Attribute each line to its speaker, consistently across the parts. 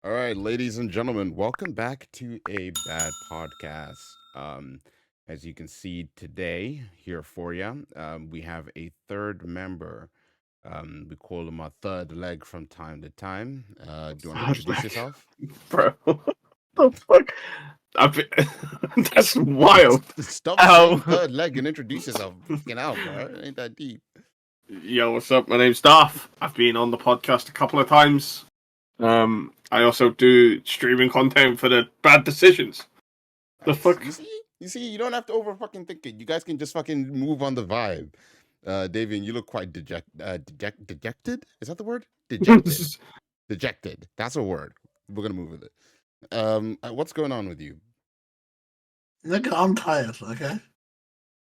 Speaker 1: All right, ladies and gentlemen, welcome back to a bad podcast. As you can see today, here for you, we have a third member. We call him our third leg from time to time. Do you want to
Speaker 2: Third
Speaker 1: introduce
Speaker 2: leg,
Speaker 1: yourself?
Speaker 2: bro. What the fuck? I've been... That's wild.
Speaker 1: Stop saying
Speaker 2: Um,
Speaker 1: third leg and introduce yourself. Fucking hell, bro. It ain't that deep.
Speaker 2: Yo, what's up? My name's Darth. I've been on the podcast a couple of times. I also do streaming content for the Bad Decisions. The
Speaker 1: Nice.
Speaker 2: fuck?
Speaker 1: You see, you don't have to over fucking think it. You guys can just fucking move on the vibe. Davian, you look quite dejected. Is that the word? Dejected. Dejected. That's a word. We're gonna move with it. What's going on with you?
Speaker 3: Nigga, I'm tired, okay?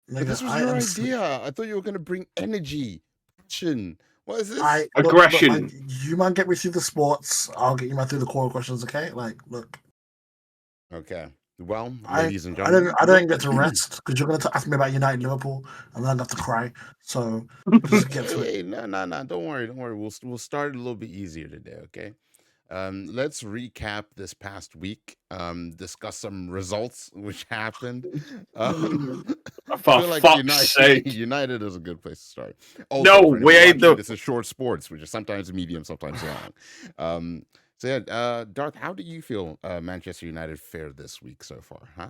Speaker 1: But
Speaker 3: Nigga,
Speaker 1: this was
Speaker 3: I
Speaker 1: your
Speaker 3: am
Speaker 1: idea. I thought you were gonna bring energy, passion. What is this?
Speaker 3: I
Speaker 2: Aggression.
Speaker 3: you man get me through the sports. I'll get you man through the core questions, okay? Like, look,
Speaker 1: Okay. Well,
Speaker 3: I
Speaker 1: ladies and
Speaker 3: I don't
Speaker 1: gentlemen.
Speaker 3: I don't get to rest because you're gonna ask me about United Liverpool, and then I'm gonna have to cry. So just get to it.
Speaker 1: Hey, no, no, no. Don't worry, don't worry. We'll start a little bit easier today, okay? Let's recap this past week. Discuss some results which happened. I
Speaker 2: For
Speaker 1: feel like
Speaker 2: fuck's sake.
Speaker 1: United is a good place to start.
Speaker 2: No,
Speaker 1: Also, for
Speaker 2: we
Speaker 1: anyone
Speaker 2: ain't
Speaker 1: watching,
Speaker 2: the.
Speaker 1: this is short sports, which is sometimes medium, sometimes long. So yeah, Darth, how do you feel Manchester United fared this week so far? Huh?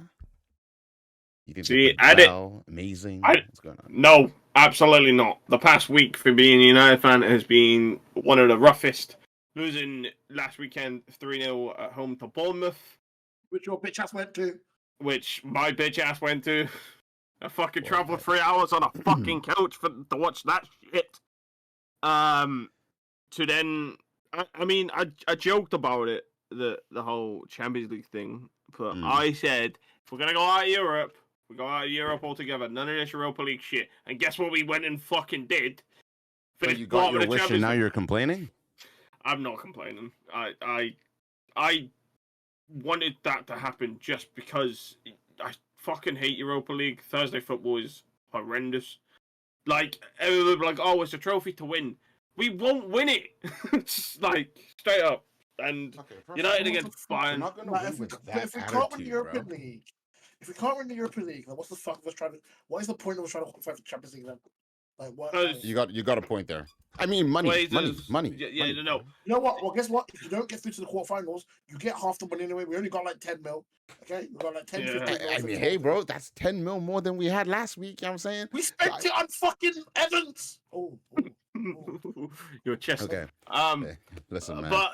Speaker 1: You think they
Speaker 2: See,
Speaker 1: played well, amazing?
Speaker 2: I
Speaker 1: What's going on?
Speaker 2: No, absolutely not. The past week for being a United fan has been one of the roughest. Losing last weekend 3-0 at home to Bournemouth,
Speaker 3: Which your bitch ass went to.
Speaker 2: which my bitch ass went to. I fucking
Speaker 1: Boy,
Speaker 2: travelled 3 hours on a fucking couch to watch that shit. To then, I joked about it, the whole Champions League thing, but I said if we're gonna go out of Europe, we go out of Europe altogether. None of this Europa League shit. And guess what? We went and fucking did.
Speaker 1: So
Speaker 2: Finished
Speaker 1: you got
Speaker 2: bottom
Speaker 1: your
Speaker 2: of the
Speaker 1: wish and
Speaker 2: Champions
Speaker 1: now
Speaker 2: League.
Speaker 1: you're complaining?
Speaker 2: I'm not complaining. I wanted that to happen just because I fucking hate Europa League. Thursday football is horrendous. Like everyone would be like, "Oh, it's a trophy to win." We won't win it. It's like straight up. And
Speaker 1: Okay,
Speaker 2: United against
Speaker 1: you're
Speaker 2: Bayern.
Speaker 1: not gonna
Speaker 3: Like,
Speaker 1: win with
Speaker 3: but
Speaker 1: that
Speaker 3: if we can't win the
Speaker 1: attitude,
Speaker 3: European
Speaker 1: bro.
Speaker 3: League, if we can't win the European League, then what's the fuck of us trying to? What is the point of us trying to qualify for the Champions League then? Like what? Like,
Speaker 1: You got a point there. I mean, money.
Speaker 2: Glazers. Yeah, no.
Speaker 3: you know what? Well, guess what? If you don't get through to the quarterfinals, you get half the money anyway. We only got like 10 mil. Okay, we got like 10,
Speaker 2: Yeah.
Speaker 3: 15 mil.
Speaker 1: I
Speaker 3: for
Speaker 1: mean,
Speaker 3: the
Speaker 1: hey,
Speaker 3: Champions
Speaker 1: bro,
Speaker 3: League.
Speaker 1: that's 10 mil more than we had last week. You know what I'm saying?
Speaker 3: We spent it on fucking Evans. Oh.
Speaker 2: Your chest.
Speaker 1: Okay. Hey, listen, man.
Speaker 2: But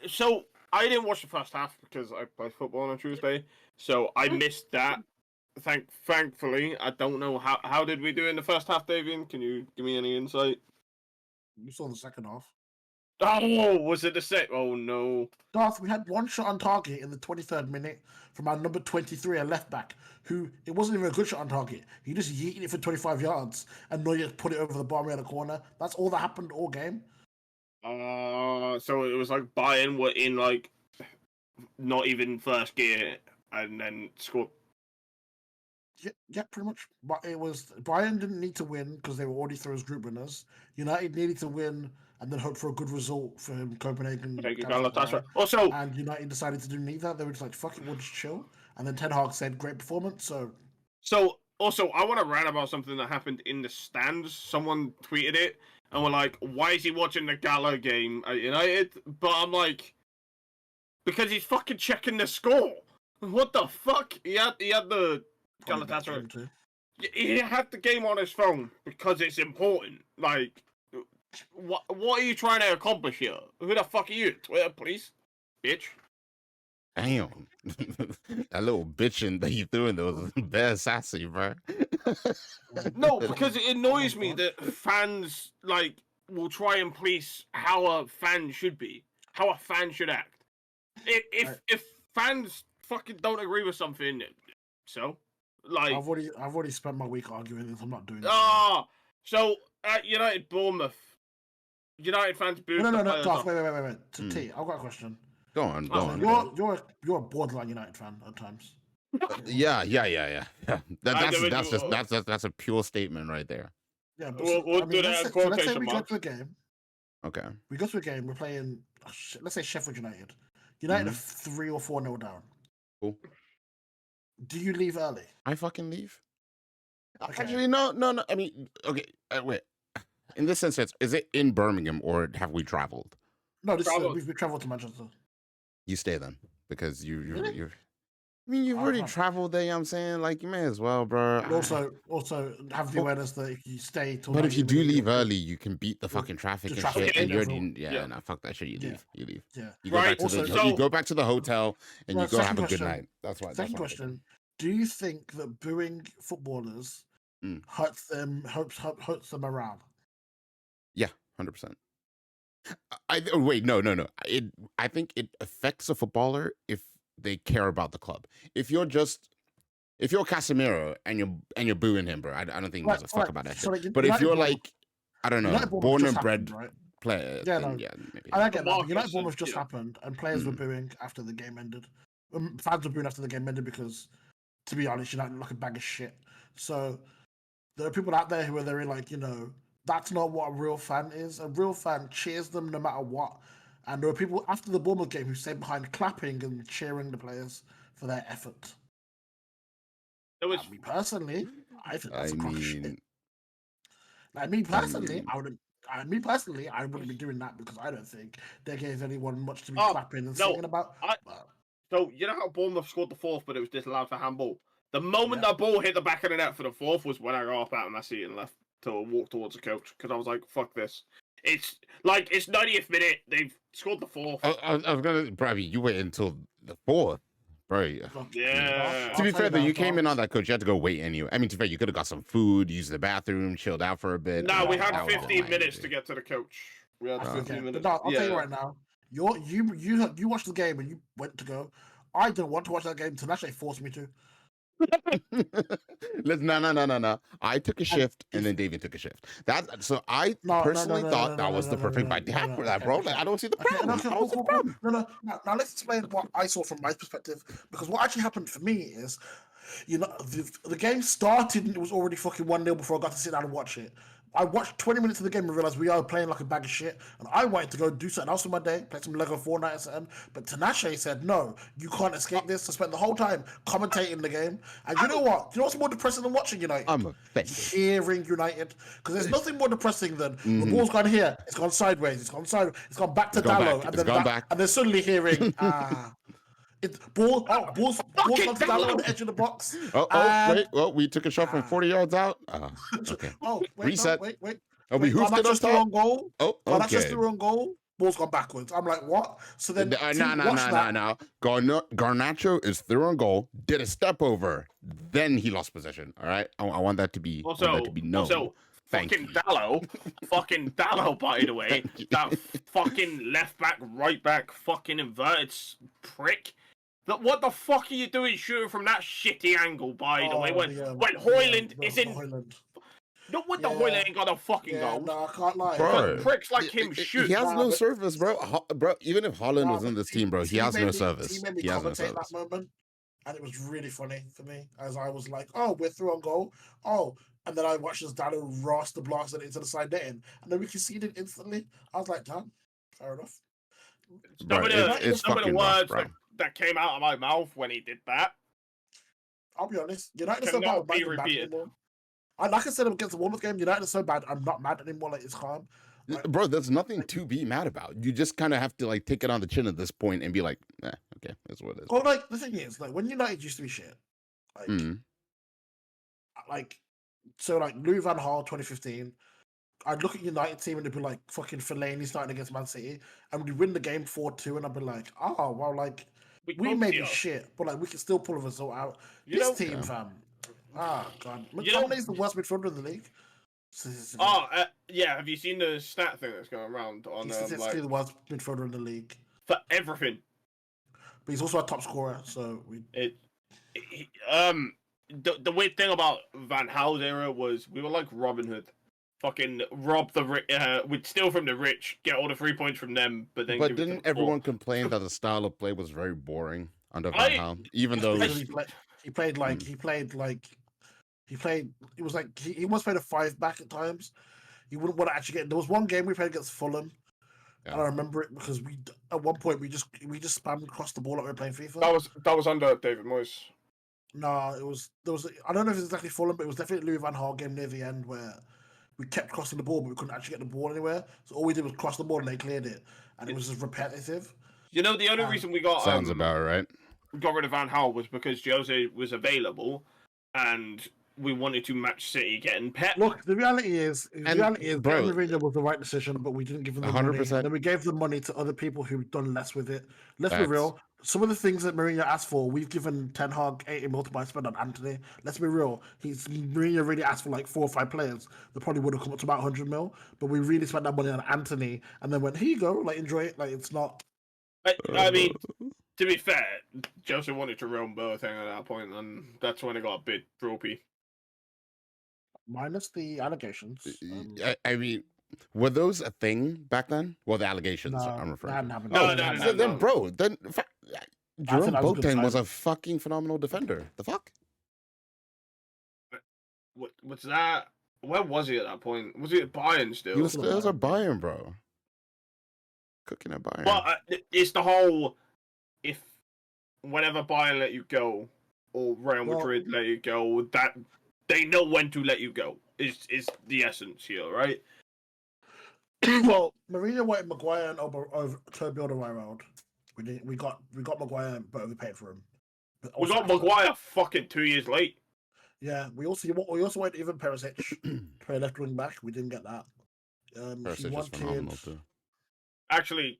Speaker 2: so I didn't watch the first half because I play football on a Tuesday, so I missed that. Thankfully, I don't know how did we do in the first half, Davian? Can you give me any insight?
Speaker 3: You saw the second half.
Speaker 2: Oh, was it the set? Oh no.
Speaker 3: Darth, we had one shot on target in the 23rd minute from our number 23, a left back, who it wasn't even a good shot on target. He just yeeted it for 25 yards and Neuer put it over the bottom of the corner. That's all that happened all game.
Speaker 2: So it was like Bayern were in like not even first gear and then scored.
Speaker 3: Yeah, pretty much. But it was Bayern didn't need to win because they were already through as group winners. United needed to win and then hope for a good result from Copenhagen.
Speaker 2: Galatasaray. Also,
Speaker 3: And United decided to do neither. They were just like, fuck it, we'll just chill. And then Ten Hag said, great performance.
Speaker 2: So also, I want to rant about something that happened in the stands. Someone tweeted it and were like, "Why is he watching the Gala game at United?" But I'm like, because he's fucking checking the score. What the fuck? He had the Galatasaray. He had the game on his phone because it's important. Like, what are you trying to accomplish here? Who the fuck are you? Twitter, please, bitch.
Speaker 1: Damn. That little bitching that you threw in there was bad sassy, bro.
Speaker 2: No, because it annoys me that fans like will try and police how a fan should be, how a fan should act. If fans fucking don't agree with something, so like
Speaker 3: I've already spent my week arguing this. I'm not doing
Speaker 2: that. So at United Bournemouth, United fans booed.
Speaker 3: No. Darth, wait. T, I've got a question.
Speaker 1: Go on.
Speaker 3: You're a borderline United fan at times.
Speaker 1: Yeah. That's a pure statement right there.
Speaker 3: Yeah, but
Speaker 2: we'll do that.
Speaker 3: Let's say we go to a game.
Speaker 1: Okay.
Speaker 3: We go to a game. We're playing. Let's say Sheffield United. United are 3 or 4-0 down.
Speaker 1: Cool.
Speaker 3: Do you leave early?
Speaker 1: I fucking leave.
Speaker 3: Okay.
Speaker 1: Actually, no. I mean, okay, wait. In this instance, is it in Birmingham or have we traveled?
Speaker 3: No, this
Speaker 2: Travel.
Speaker 3: we traveled to Manchester.
Speaker 1: You stay then because you're.
Speaker 3: Really?
Speaker 1: I mean, you've already
Speaker 3: Uh-huh.
Speaker 1: traveled there. You know what I'm saying, like, you may as well, bro.
Speaker 3: And also have the awareness that if you stay till
Speaker 1: But if you
Speaker 3: 90
Speaker 1: do
Speaker 3: minutes,
Speaker 1: leave
Speaker 3: you'll-
Speaker 1: early, you can beat the fucking traffic
Speaker 3: the
Speaker 1: and
Speaker 3: traffic
Speaker 1: shit.
Speaker 2: and
Speaker 1: And you
Speaker 2: everyone-
Speaker 1: already,
Speaker 2: yeah.
Speaker 1: nah, fuck that shit. You
Speaker 3: Yeah.
Speaker 1: leave. You leave.
Speaker 3: yeah.
Speaker 1: You go
Speaker 2: Right,
Speaker 1: back to
Speaker 3: also-
Speaker 1: the. You go back to the hotel and you
Speaker 3: Right,
Speaker 1: go
Speaker 3: second
Speaker 1: have a good
Speaker 3: question.
Speaker 1: night. That's why.
Speaker 3: Second question: do you think that booing footballers
Speaker 1: Mm.
Speaker 3: hurts hurts the morale?
Speaker 1: Yeah, 100%. Wait, no. I think it affects a footballer if they care about the club. If you're Casemiro and you're booing him, bro, I don't think he gives a fuck about that
Speaker 3: so
Speaker 1: shit.
Speaker 3: like,
Speaker 1: But if
Speaker 3: United
Speaker 1: you're
Speaker 3: Bournemouth-
Speaker 1: like, I don't know,
Speaker 3: United Bournemouth
Speaker 1: born
Speaker 3: just
Speaker 1: and bred
Speaker 3: happened, right?
Speaker 1: player,
Speaker 3: Yeah,
Speaker 1: then
Speaker 3: no.
Speaker 1: yeah, maybe.
Speaker 3: I get that.
Speaker 2: Marcus
Speaker 3: But United
Speaker 2: and,
Speaker 3: Bournemouth just
Speaker 2: you know.
Speaker 3: happened, and players were
Speaker 1: Mm.
Speaker 3: booing after the game ended. Fans were booing after the game ended because, to be honest, United look like a bag of shit. So there are people out there who are very like, that's not what a real fan is. A real fan cheers them no matter what. And there were people after the Bournemouth game who stayed behind clapping and cheering the players for their effort.
Speaker 2: It was
Speaker 3: Me personally, I think that's
Speaker 1: I
Speaker 3: a crock of shit.
Speaker 1: mean,
Speaker 3: Like me personally,
Speaker 1: mean-
Speaker 3: I wouldn't. I wouldn't be doing that because I don't think they gave anyone much to be
Speaker 2: Oh,
Speaker 3: clapping and
Speaker 2: no,
Speaker 3: singing about.
Speaker 2: I-
Speaker 3: But,
Speaker 2: so you know how Bournemouth scored the fourth, but it was disallowed for handball. The moment
Speaker 3: Yeah.
Speaker 2: that ball hit the back of the net for the fourth was when I got up out of my seat and left to walk towards the coach because I was like, "Fuck this." It's 90th minute. They've scored the fourth.
Speaker 1: I was gonna, bro. I mean, you wait until the fourth, bro.
Speaker 2: Yeah.
Speaker 1: To be fair, though, you came in on that coach. You had to go wait anyway. I mean, to be fair, you could have got some food, used the bathroom, chilled out for a bit.
Speaker 2: No, we
Speaker 3: that
Speaker 2: had
Speaker 3: was
Speaker 2: 15
Speaker 1: my
Speaker 2: minutes
Speaker 1: energy.
Speaker 2: to get to the coach. We had
Speaker 1: Oh.
Speaker 2: 15
Speaker 3: Okay,
Speaker 2: minutes.
Speaker 3: but no, I'll
Speaker 2: yeah.
Speaker 3: tell you right now. You watched the game and you went to go. I didn't want to watch that game. Tinashe forced me to.
Speaker 1: No. I took a shift and then David took a shift. I
Speaker 3: No,
Speaker 1: personally
Speaker 3: no,
Speaker 1: thought
Speaker 3: no,
Speaker 1: that
Speaker 3: no,
Speaker 1: was
Speaker 3: no,
Speaker 1: the
Speaker 3: no,
Speaker 1: perfect
Speaker 3: no,
Speaker 1: bite to
Speaker 3: no,
Speaker 1: have
Speaker 3: no,
Speaker 1: for that,
Speaker 3: okay,
Speaker 1: bro.
Speaker 3: okay.
Speaker 1: Like, I don't see the
Speaker 3: Okay,
Speaker 1: problem.
Speaker 3: okay,
Speaker 1: I don't see the
Speaker 3: cool.
Speaker 1: problem.
Speaker 3: No. Now let's explain what I saw from my perspective. Because what actually happened for me is, the game started and it was already fucking 1-0 before I got to sit down and watch it. I watched 20 minutes of the game and realized we are playing like a bag of shit. And I wanted to go do something else with my day, play some Lego Fortnite or something. But Tinashe said, no, you can't escape this. So I spent the whole time commentating the game. And you know what? You know what's more depressing than watching United?
Speaker 1: I'm offended.
Speaker 3: Hearing United. Because there's nothing more depressing than the
Speaker 1: Mhm.
Speaker 3: ball's gone here, it's gone sideways, it's gone back to
Speaker 1: It's gone
Speaker 3: Dallo.
Speaker 1: back,
Speaker 3: And
Speaker 1: it's
Speaker 3: then
Speaker 1: gone back.
Speaker 3: And then suddenly hearing, ball's gone to Dallo on the edge of the box. And-
Speaker 1: Wait. Well, we took a shot from
Speaker 3: Ah.
Speaker 1: 40 yards out. Okay.
Speaker 3: Oh, wait,
Speaker 1: Reset.
Speaker 3: No, wait.
Speaker 1: Oh, we hoofed it
Speaker 3: That's
Speaker 1: up
Speaker 3: just the
Speaker 1: top.
Speaker 3: wrong goal.
Speaker 1: Oh,
Speaker 3: That's just
Speaker 1: okay.
Speaker 3: the wrong goal. Ball's gone backwards. I'm like, what? So then,
Speaker 1: No. Garnacho is through on goal, did a step over, then he lost possession. All right, I want that to be known. Thank
Speaker 2: fucking
Speaker 1: you.
Speaker 2: Dallo, by the way,
Speaker 1: Thank you.
Speaker 2: that fucking left back, right back, fucking inverted prick. What the fuck are you doing shooting from that shitty angle, by the way? When Hoyland is in.
Speaker 3: Hoyland.
Speaker 2: Not when the
Speaker 3: Yeah.
Speaker 2: Hoyland ain't got a fucking
Speaker 3: Yeah,
Speaker 2: goal.
Speaker 3: no, I can't lie.
Speaker 1: Bro.
Speaker 2: Pricks like him
Speaker 1: He
Speaker 2: shoot.
Speaker 1: has
Speaker 3: Nah,
Speaker 1: no
Speaker 3: but-
Speaker 1: service, bro. Bro, even if Holland was
Speaker 3: Nah,
Speaker 1: in
Speaker 3: but
Speaker 1: this team, bro, he has
Speaker 3: made
Speaker 1: no
Speaker 3: me-
Speaker 1: service.
Speaker 3: He made me
Speaker 1: He has no
Speaker 3: commentate
Speaker 1: service.
Speaker 3: that moment, and it was really funny for me as I was like, "Oh, we're through on goal." Oh, and then I watched this Dallo Ross the blast it into the side netting, and then we conceded instantly. I was like, "Damn, fair enough."
Speaker 1: Bro, it's
Speaker 2: some of the
Speaker 1: fucking rough,
Speaker 2: words
Speaker 1: bro.
Speaker 2: that came out of my mouth when he did that.
Speaker 3: I'll be honest. United is so
Speaker 2: Cannot
Speaker 3: bad. I'm
Speaker 2: be
Speaker 3: not even mad
Speaker 2: repeated.
Speaker 3: anymore. Like I said against the Bournemouth game, United is so bad. I'm not mad anymore. Like it's calm. Like,
Speaker 1: Bro, there's nothing to be mad about. You just kind of have to like take it on the chin at this point and be like, okay, that's what it is.
Speaker 3: well, like the thing is, like when United used to be shit, like
Speaker 1: Mm.
Speaker 3: like so like Louis van Gaal 2015. I'd look at United team and it'd be like fucking Fellaini starting against Man City, and we'd win the game 4-2, and I'd be like, oh well, like we may be shit, but like we can still pull a result out.
Speaker 2: You
Speaker 3: This
Speaker 2: know-
Speaker 3: team,
Speaker 1: Yeah.
Speaker 3: fam. Ah, God,
Speaker 2: You know-
Speaker 3: McTominay's the worst midfielder in the league. Statistically.
Speaker 2: Yeah. Have you seen the stat thing that's going around on
Speaker 3: He's statistically the worst midfielder in the league,
Speaker 2: for everything?
Speaker 3: but he's also a top scorer. So we
Speaker 2: The weird thing about Van Gaal's era was we were like Robin Hood. Fucking rob the rich. We'd steal from the rich, get all the 3 points from them, but then.
Speaker 1: But
Speaker 2: give it to
Speaker 1: didn't
Speaker 2: the poor.
Speaker 1: everyone complain that the style of play was very boring under Van
Speaker 2: I-
Speaker 1: Gaal? Even though
Speaker 3: because he played like it was like he almost played a 5-back at times. He wouldn't want to actually get. There was one game we played against Fulham, And I remember it because we at one point we just spammed across the ball like we were playing FIFA.
Speaker 2: That was under David Moyes.
Speaker 3: No, there was I don't know if it's exactly Fulham, but it was definitely Louis van Gaal game near the end where we kept crossing the ball, but we couldn't actually get the ball anywhere. So all we did was cross the ball and they cleared it, and it was just repetitive.
Speaker 2: You know, the only reason we got
Speaker 1: sounds about right.
Speaker 2: Got rid of Van Gaal was because Jose was available, and we wanted to match City getting Pep.
Speaker 3: Look, the reality is
Speaker 1: bro,
Speaker 3: Mourinho was the right decision, but we didn't give them the
Speaker 1: 100%.
Speaker 3: money. Then we gave the money to other people who've done less with it. Let's be
Speaker 1: Facts.
Speaker 3: real. Some of the things that Mourinho asked for, we've given Ten Hag 80 multiplied spend on Anthony. Let's be real. Mourinho really asked for like 4 or 5 players that probably would have come up to about 100 mil, but we really spent that money on Anthony and then went, here you go, like enjoy it. Like it's not.
Speaker 2: I mean, to be fair, Jose wanted to roam Boateng at that point, and that's when it got a bit ropey.
Speaker 3: Minus the allegations.
Speaker 1: I mean, were those a thing back then? Well, the allegations
Speaker 3: No,
Speaker 1: I'm
Speaker 3: they
Speaker 1: referring
Speaker 3: hadn't
Speaker 1: to.
Speaker 3: happened.
Speaker 2: No,
Speaker 1: Then, bro, Jerome
Speaker 3: that was a good
Speaker 1: Boateng was
Speaker 3: sign.
Speaker 1: a fucking phenomenal defender. The fuck?
Speaker 2: What's that? Where was he at that point? Was he at Bayern still?
Speaker 1: He was a Bayern, bro. Cooking at Bayern.
Speaker 2: But it's the whole whenever Bayern let you go or Real Madrid let you go, that they know when to let you go. Is the essence here, right?
Speaker 3: Well, Mourinho wanted Maguire and over Toby Alderweireld. We got Maguire, but overpaid for him.
Speaker 2: We got Maguire fucking 2 years late.
Speaker 3: Yeah, we also wanted Ivan Perisic to play left wing back. We didn't get that.
Speaker 1: Perisic is phenomenal too.
Speaker 2: Actually,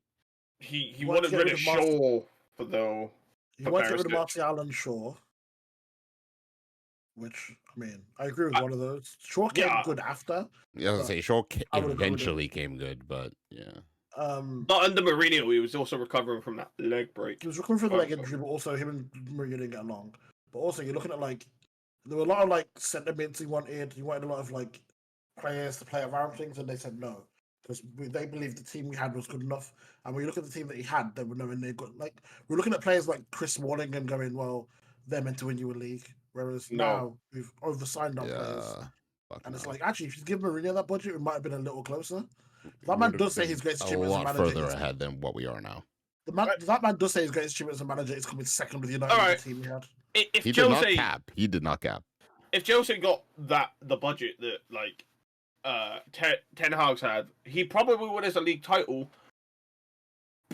Speaker 2: he wanted rid of Shaw for though.
Speaker 3: He wanted to get rid of Martial and Shaw. Which, I mean, I agree with one of those. Shaw came good after.
Speaker 1: Yeah, I was gonna say Shaw eventually came good, but yeah.
Speaker 2: But under Mourinho, he was also recovering from that leg break.
Speaker 3: He was recovering from the leg injury, but also him and Mourinho didn't get along. But also, you're looking at like there were a lot of like centre mids he wanted. He wanted a lot of like players to play around things, and they said no because they believed the team we had was good enough. And when you look at the team that he had, they were nowhere near good. Like we're looking at players like Chris Smalling and going, well, they're meant to win you a league. Whereas now we've oversigned our players. And it's like, actually, if you give Mourinho that budget, it might have been a little closer. That man does say his greatest achievement as a manager.
Speaker 1: A lot further ahead than what we are now.
Speaker 3: That man does say his greatest achievement as a manager is coming second with United, the team he had.
Speaker 1: He did not cap. He did not cap.
Speaker 2: If Chelsea got the budget that like Ten Hag's had, he probably would as a league title.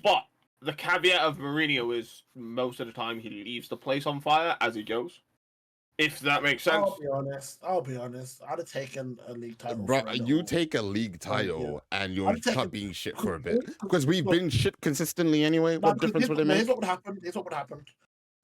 Speaker 2: But the caveat of Mourinho is most of the time he leaves the place on fire as he goes. If that makes sense.
Speaker 3: I'll be honest. I'd have taken a league title.
Speaker 1: Bro, you take a league title and you're not being shit for a bit. Because we've been shit consistently anyway. What difference would it make?
Speaker 3: Here's what would happen.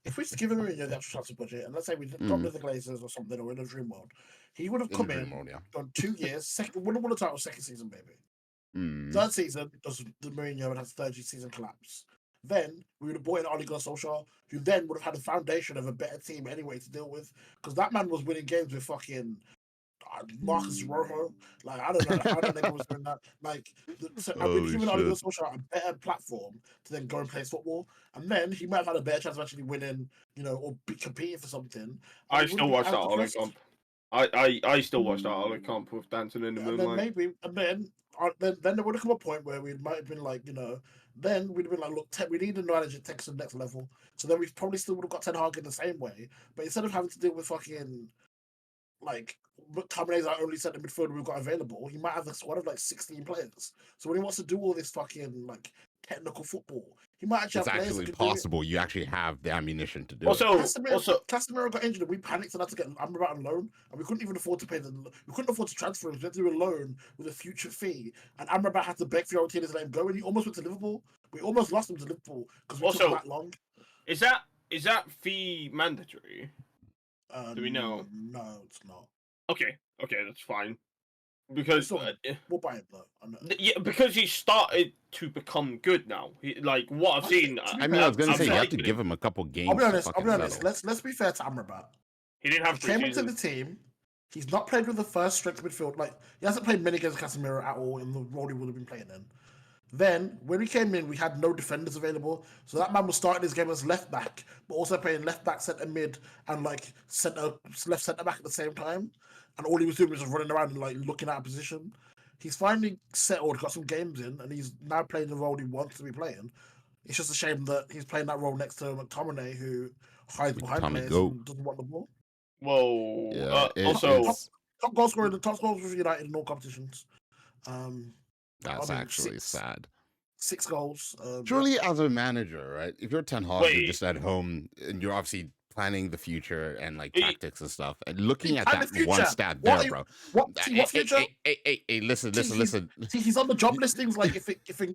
Speaker 3: If we just give him the actual transfer budget, and let's say we got rid of the Glazers or something, or in a dream world, he would have come in, done 2 years, would have won a title second season, baby. Third season, does the Mourinho would have third season collapse. Then we would have brought in Ole Gunnar Solskjaer, who then would have had a foundation of a better team anyway to deal with. Because that man was winning games with fucking Marcus Rojo. Like, I don't know how that nigga was doing that. Like, I've been giving Ole Gunnar Solskjaer a better platform to then go and play football. And then he might have had a better chance of actually winning, or competing for something.
Speaker 2: I still watch that Ole comp. I still watch that Ole comp with Dancing in the Moonlight.
Speaker 3: Then there would have come a point where we might have been like, then we'd have been like, look, we need a manager to take us to the next level. So then we probably still would have got Ten Hag in the same way. But instead of having to deal with fucking, like, McTominay's our only centre midfielder we've got available, he might have a squad of like 16 players. So when he wants to do all this fucking, like, technical football, he might actually have players.
Speaker 1: It's actually possible. You actually have the ammunition to do
Speaker 2: it.
Speaker 3: Casemiro got injured and we panicked and had to get Amrabat on loan, and we couldn't even afford to pay we couldn't afford to transfer him. We had to do a loan with a future fee, and Amrabat had to beg Fiorentina's let him go, and he almost went to Liverpool. We almost lost him to Liverpool because we took that long.
Speaker 2: Is that fee mandatory? Do we know?
Speaker 3: No, it's not.
Speaker 2: Okay, that's fine. Because
Speaker 3: we'll buy it though.
Speaker 2: Yeah, because he started to become good now. Like what I've seen.
Speaker 1: I was gonna say you have to give him a couple games.
Speaker 3: I'll be honest. Let's be fair to Amrabat.
Speaker 2: He didn't have.
Speaker 3: He came into the team. He's not played with the first strength midfield. Like he hasn't played many against Casemiro at all in the role he would have been playing in. Then when we came in, we had no defenders available, so that man was starting his game as left back, but also playing left back, centre mid, and like left centre back at the same time. And all he was doing was just running around and like looking at a position. he's finally settled, got some games in, and he's now playing the role he wants to be playing. It's just a shame that he's playing that role next to McTominay, who hides
Speaker 1: With
Speaker 3: behind
Speaker 1: Tommy
Speaker 3: players
Speaker 1: Goat.
Speaker 3: and doesn't want the ball.
Speaker 2: Whoa.
Speaker 1: Yeah,
Speaker 2: Also,
Speaker 1: it's-
Speaker 3: Top goal scorer, the top goals with United in all competitions.
Speaker 1: that's
Speaker 3: I mean,
Speaker 1: actually sad.
Speaker 3: 6 goals.
Speaker 1: Surely, as a manager, right? If you're Ten Hag, you're
Speaker 2: Wait.
Speaker 1: just at home and you're obviously planning the future and like
Speaker 2: He-
Speaker 1: tactics and stuff, and looking at
Speaker 3: Plan
Speaker 1: that
Speaker 3: the
Speaker 1: one
Speaker 3: future.
Speaker 1: stat
Speaker 3: What
Speaker 1: there,
Speaker 3: you-
Speaker 1: bro.
Speaker 3: What future?
Speaker 1: Hey, listen.
Speaker 3: See, he's on the job listings, like if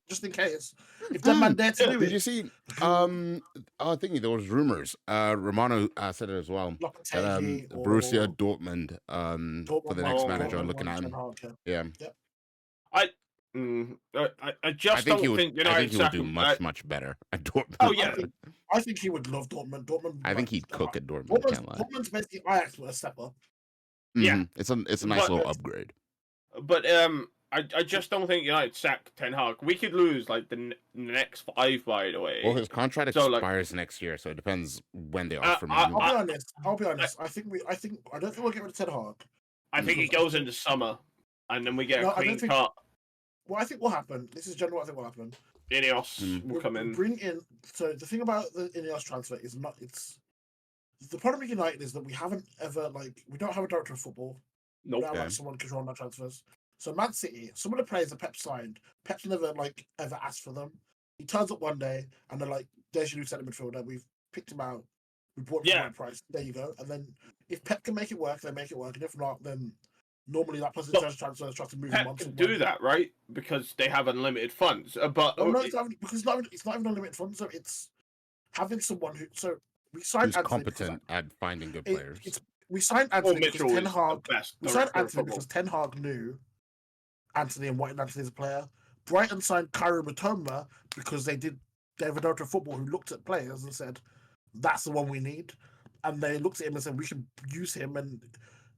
Speaker 3: just in case, if that man dare to do
Speaker 1: Did
Speaker 3: it.
Speaker 1: you see? I think there was rumors. Romano said it as well. That,
Speaker 3: Lopetegui or
Speaker 1: Borussia Dortmund, for the next
Speaker 2: Oh,
Speaker 1: manager,
Speaker 2: Dortmund
Speaker 1: looking at him.
Speaker 3: Yeah.
Speaker 1: Yeah,
Speaker 2: I just
Speaker 1: I think he
Speaker 2: don't
Speaker 1: would.
Speaker 2: think
Speaker 1: I think
Speaker 2: United
Speaker 1: he would do
Speaker 2: sack him.
Speaker 1: much better at Dortmund.
Speaker 2: Oh, yeah.
Speaker 3: I think he would love Dortmund.
Speaker 1: I think he'd cook at Dortmund. Can't lie.
Speaker 3: Dortmund's basically Ajax with a step up.
Speaker 2: Yeah.
Speaker 1: Mhm. It's a nice
Speaker 2: But-
Speaker 1: little upgrade.
Speaker 2: But I just don't think United sack Ten Hag. We could lose like the next 5, by the way.
Speaker 1: Well, his contract
Speaker 2: So, like-
Speaker 1: expires next year, so it depends when they offer him.
Speaker 2: I-
Speaker 1: a new
Speaker 3: I'll
Speaker 1: one.
Speaker 3: be honest. I don't think we'll get rid of Ten Hag.
Speaker 2: I think it goes into summer, and then we get
Speaker 3: No,
Speaker 2: a
Speaker 3: I don't
Speaker 2: clean
Speaker 3: think-
Speaker 2: cut.
Speaker 3: What I think will happen. This is generally what I think will happen.
Speaker 2: Ineos
Speaker 1: Mm.
Speaker 2: will come in.
Speaker 3: Bring in. So the thing about the Ineos transfer is not. It's the problem with United is that we haven't ever we don't have a director of football. We
Speaker 2: Nope.
Speaker 3: don't have
Speaker 1: Okay.
Speaker 3: someone controlling our transfers. So Man City, some of the players that Pep signed, Pep's never ever asked for them. He turns up one day and they're like, "There's your new centre midfielder. We've picked him out. We bought him for
Speaker 2: Yeah.
Speaker 3: the right price. There you go." And then if Pep can make it work, they make it work. And if not, then normally that person
Speaker 2: But
Speaker 3: does transfers tries to move him on.
Speaker 2: Pep can
Speaker 3: somewhere.
Speaker 2: do that, right? Because they have unlimited funds. But
Speaker 3: No, it's not, because it's not even unlimited funds. So it's having someone who. So we signed
Speaker 1: Who's
Speaker 3: Anthony because
Speaker 1: competent at finding good
Speaker 3: it-
Speaker 1: players?
Speaker 3: it's we signed
Speaker 2: Paul
Speaker 3: Anthony because
Speaker 2: Mitchell
Speaker 3: Ten
Speaker 2: is
Speaker 3: Hag.
Speaker 2: the best
Speaker 3: We signed
Speaker 2: director of
Speaker 3: Anthony
Speaker 2: football.
Speaker 3: because Ten Hag knew Anthony and wanted Anthony as a player. Brighton signed Karu Matoma because they have a director of football who looked at players and said, "That's the one we need." And they looked at him and said, "We should use him. And